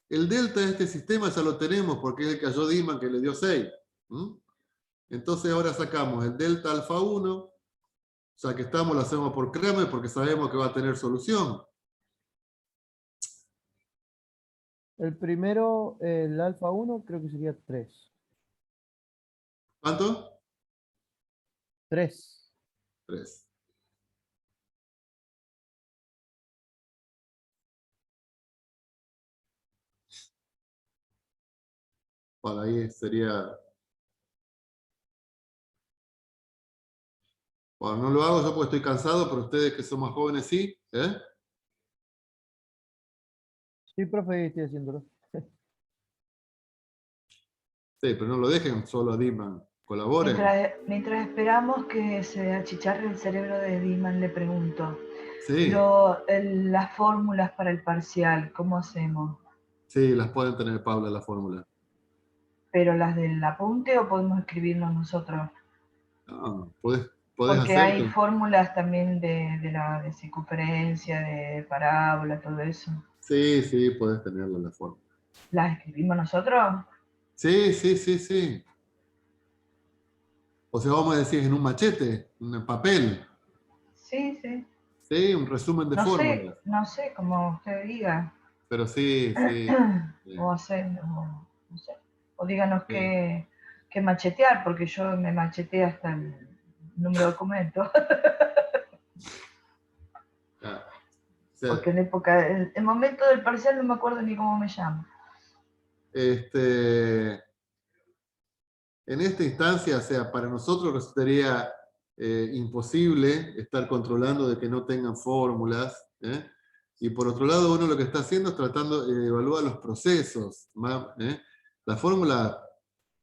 El delta de este sistema ya lo tenemos porque es el que halló Diemann, que le dio 6. Entonces ahora sacamos el delta alfa 1, ya que estamos, lo hacemos por Kramer porque sabemos que va a tener solución. El primero, el alfa 1, creo que sería 3. ¿Cuánto? 3. 3. Bueno, ahí sería... Bueno, no lo hago yo porque estoy cansado, pero ustedes que son más jóvenes sí, ¿eh? Sí, profe, estoy haciéndolo. Sí, pero no lo dejen solo a Diman. Colaboren. Mientras esperamos que se achicharre el cerebro de Diman, le pregunto, Sí, las fórmulas para el parcial, ¿cómo hacemos? sí, las pueden tener, Paula, la fórmula. ¿Pero las del apunte o podemos escribirnos nosotros? No, podés Porque hay hacerlo. fórmulas también de circunferencia, de parábola, todo eso. Sí, sí, podés tenerla la fórmula. ¿Las escribimos nosotros? Sí, sí, sí, sí. O sea, vamos a decir en un machete, en papel. Sí, sí. Sí, un resumen de fórmulas. No sé, como usted diga. Pero sí, sí. O hacer, no sé. O díganos Sí. qué machetear, porque yo me macheteé hasta el número de documentos. Ah, o sea, Porque en época, el momento del parcial no me acuerdo ni cómo me llamo. en esta instancia, o sea, para nosotros resultaría imposible estar controlando de que no tengan fórmulas, ¿eh? Y por otro lado, uno lo que está haciendo es tratando de evaluar los procesos, ¿eh? La fórmula,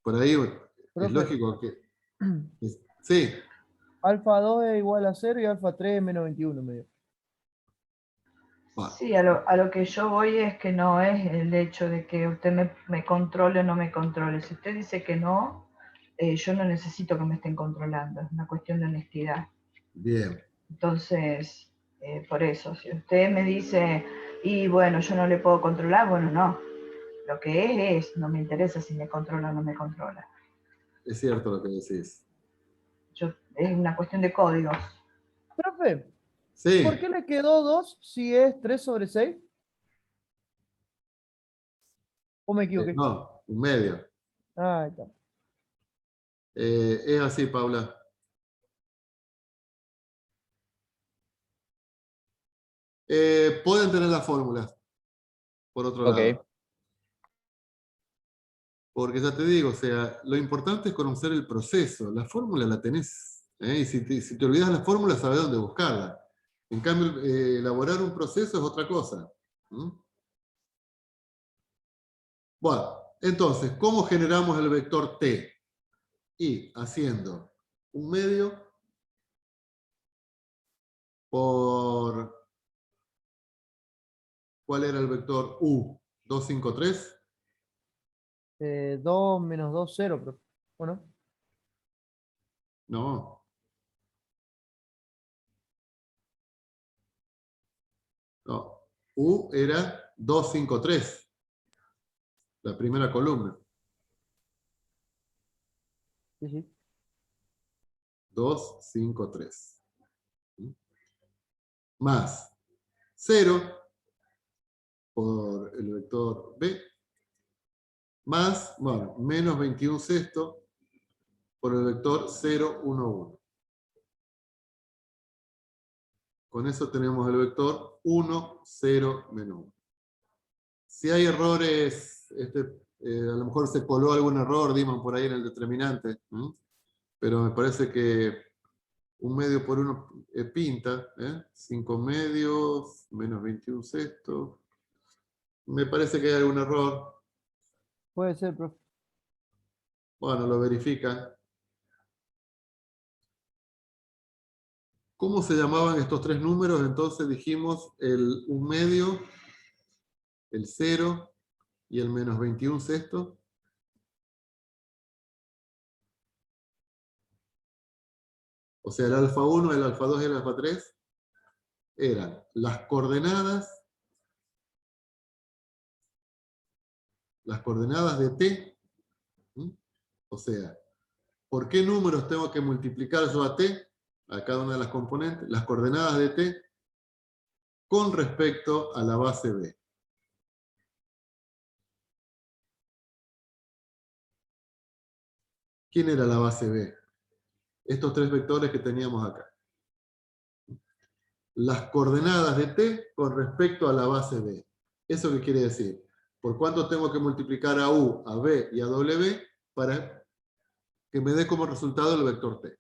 por ahí es Profe, lógico que... Sí, alfa 2 es igual a 0 y alfa 3 es menos 21, me dio. bueno, Sí, a lo que yo voy es que no es el hecho de que usted me controle o no me controle. Si usted dice que no, yo no necesito que me estén controlando, es una cuestión de honestidad. bien. Entonces, por eso, si usted me dice, y bueno, yo no le puedo controlar, bueno, no. Lo que es, no me interesa si me controla o no me controla. Es cierto lo que decís. Es una cuestión de códigos. Profe, Sí, ¿por qué le quedó 2 si es 3 sobre 6? ¿O me equivoqué? no, un medio. Ah, ahí está. Es así, Paula. Pueden tener las fórmulas, por otro Ok. lado. Porque ya te digo, o sea, lo importante es conocer el proceso. La fórmula la tenés, ¿eh? Y si te olvidas la fórmula, sabés dónde buscarla. En cambio, elaborar un proceso es otra cosa. ¿Mm? Bueno, entonces, ¿cómo generamos el vector t? Y haciendo un medio por... ¿Cuál era el vector u? 253. 2 menos 2, 0, profe. Bueno, No, no. U era 253, la primera columna. sí, sí. 253. Más 0 por el vector b, más, bueno, menos 21 sexto por el vector 0, 1, 1. Con eso tenemos el vector 1, 0, menos 1. Si hay errores, a lo mejor se coló algún error, Diman, por ahí en el determinante, pero me parece que un medio por uno pinta, 5 medios, menos 21 sextos. Me parece que hay algún error. Puede ser, profe. Bueno, lo verifican. ¿Cómo se llamaban estos tres números? Entonces dijimos el 1 medio, el 0 y el menos 21 sextos. O sea, el alfa 1, el alfa 2 y el alfa 3 eran las coordenadas de t. O sea, ¿por qué números tengo que multiplicar yo a t? A cada una de las componentes, las coordenadas de t con respecto a la base b. ¿Quién era la base b? Estos tres vectores que teníamos acá. las coordenadas de t con respecto a la base b. ¿Eso qué quiere decir? ¿Por cuánto tengo que multiplicar a u, a b y a w para que me dé como resultado el vector t?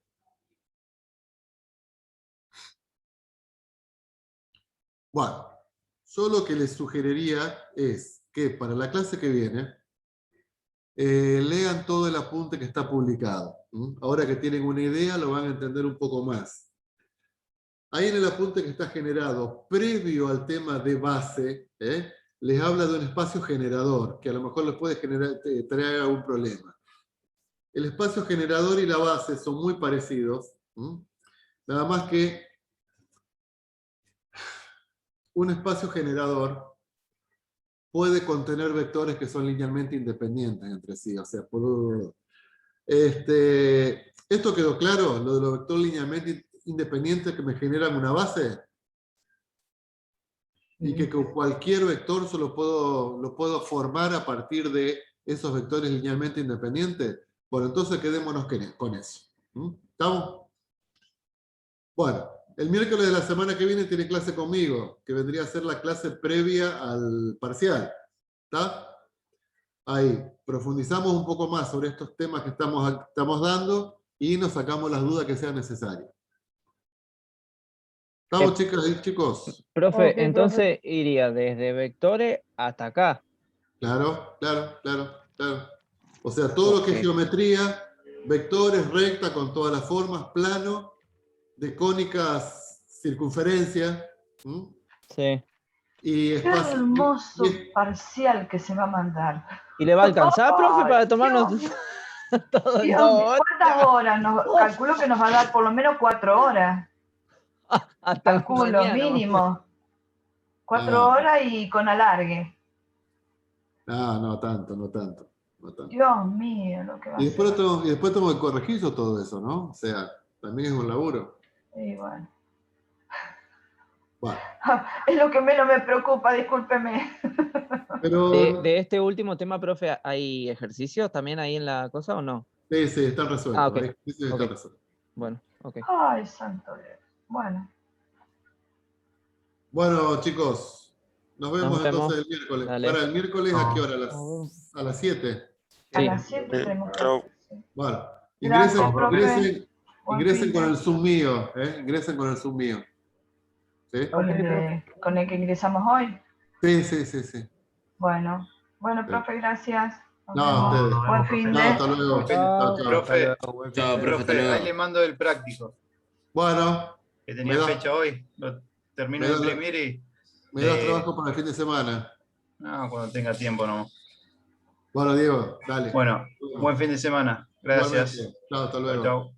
Bueno, yo lo que les sugeriría es que para la clase que viene lean todo el apunte que está publicado. Ahora que tienen una idea, lo van a entender un poco más. Ahí en el apunte que está generado, previo al tema de base, les habla de un espacio generador, que a lo mejor les puede traer algún problema. El espacio generador y la base son muy parecidos, nada más que un espacio generador puede contener vectores que son linealmente independientes entre sí. O sea, ¿esto quedó claro? Lo de los vectores linealmente independientes que me generan una base. Y que cualquier vector solo lo puedo formar a partir de esos vectores linealmente independientes. Bueno, entonces quedémonos con eso. ¿Estamos? Bueno, el miércoles de la semana que viene tiene clase conmigo, que vendría a ser la clase previa al parcial. ¿Está? Ahí, profundizamos un poco más sobre estos temas que estamos dando y nos sacamos las dudas que sean necesarias. ¿Estamos, chicas y chicos? Profe, Ok, entonces iría desde vectores hasta acá. Claro. O sea, todo lo que es geometría, vectores, recta con todas las formas, plano, de cónicas, circunferencia. Sí. Y Qué espacio. hermoso parcial que se va a mandar. ¿Y le va a alcanzar, profe, para Ay, tomarnos Dios mío. todo en Dios 2 mío, horas? ¿cuántas horas? Calculo que nos va a dar por lo menos 4 horas. Hasta Calculo, mañana, mínimo. 4 Ah. horas y con alargue. No tanto. Dios mío, lo que va Y a después, ser. y después tengo que corregir yo todo eso, ¿no? O sea, también es un laburo. Y bueno. Bueno, Es lo que menos me preocupa, discúlpeme. pero De este último tema, profe, ¿hay ejercicios también ahí en la cosa o no? sí, están resueltos. Ah, ok. Ahí sí están Ok. resueltos. Bueno, ok. Ay, santo Dios. Bueno. Bueno, chicos, nos vemos Nos vemos. entonces el miércoles. Dale. ¿Para el miércoles a qué hora? Nos ¿A las 7? A Sí. las 7 tenemos Chau. clase. Sí. Bueno, Gracias, profe. Buen ingresen fin con de- el Zoom mío, Ingresen con el Zoom mío. ¿Sí? con el que ingresamos hoy. Sí. Bueno, profe, gracias. Nos No, vemos. ustedes. Buen fin No, de. hasta luego. Chao. Profe, Chao, profe, hasta profe, ahí luego. le mando el práctico, Bueno, que me tenía da- fecha hoy. Lo termino me de da- imprimir y... me das trabajo para el fin de semana. No, cuando tenga tiempo, no. Bueno, Diego, dale. Bueno, buen fin de semana. Gracias. Igualmente. Chao, hasta luego. Chau.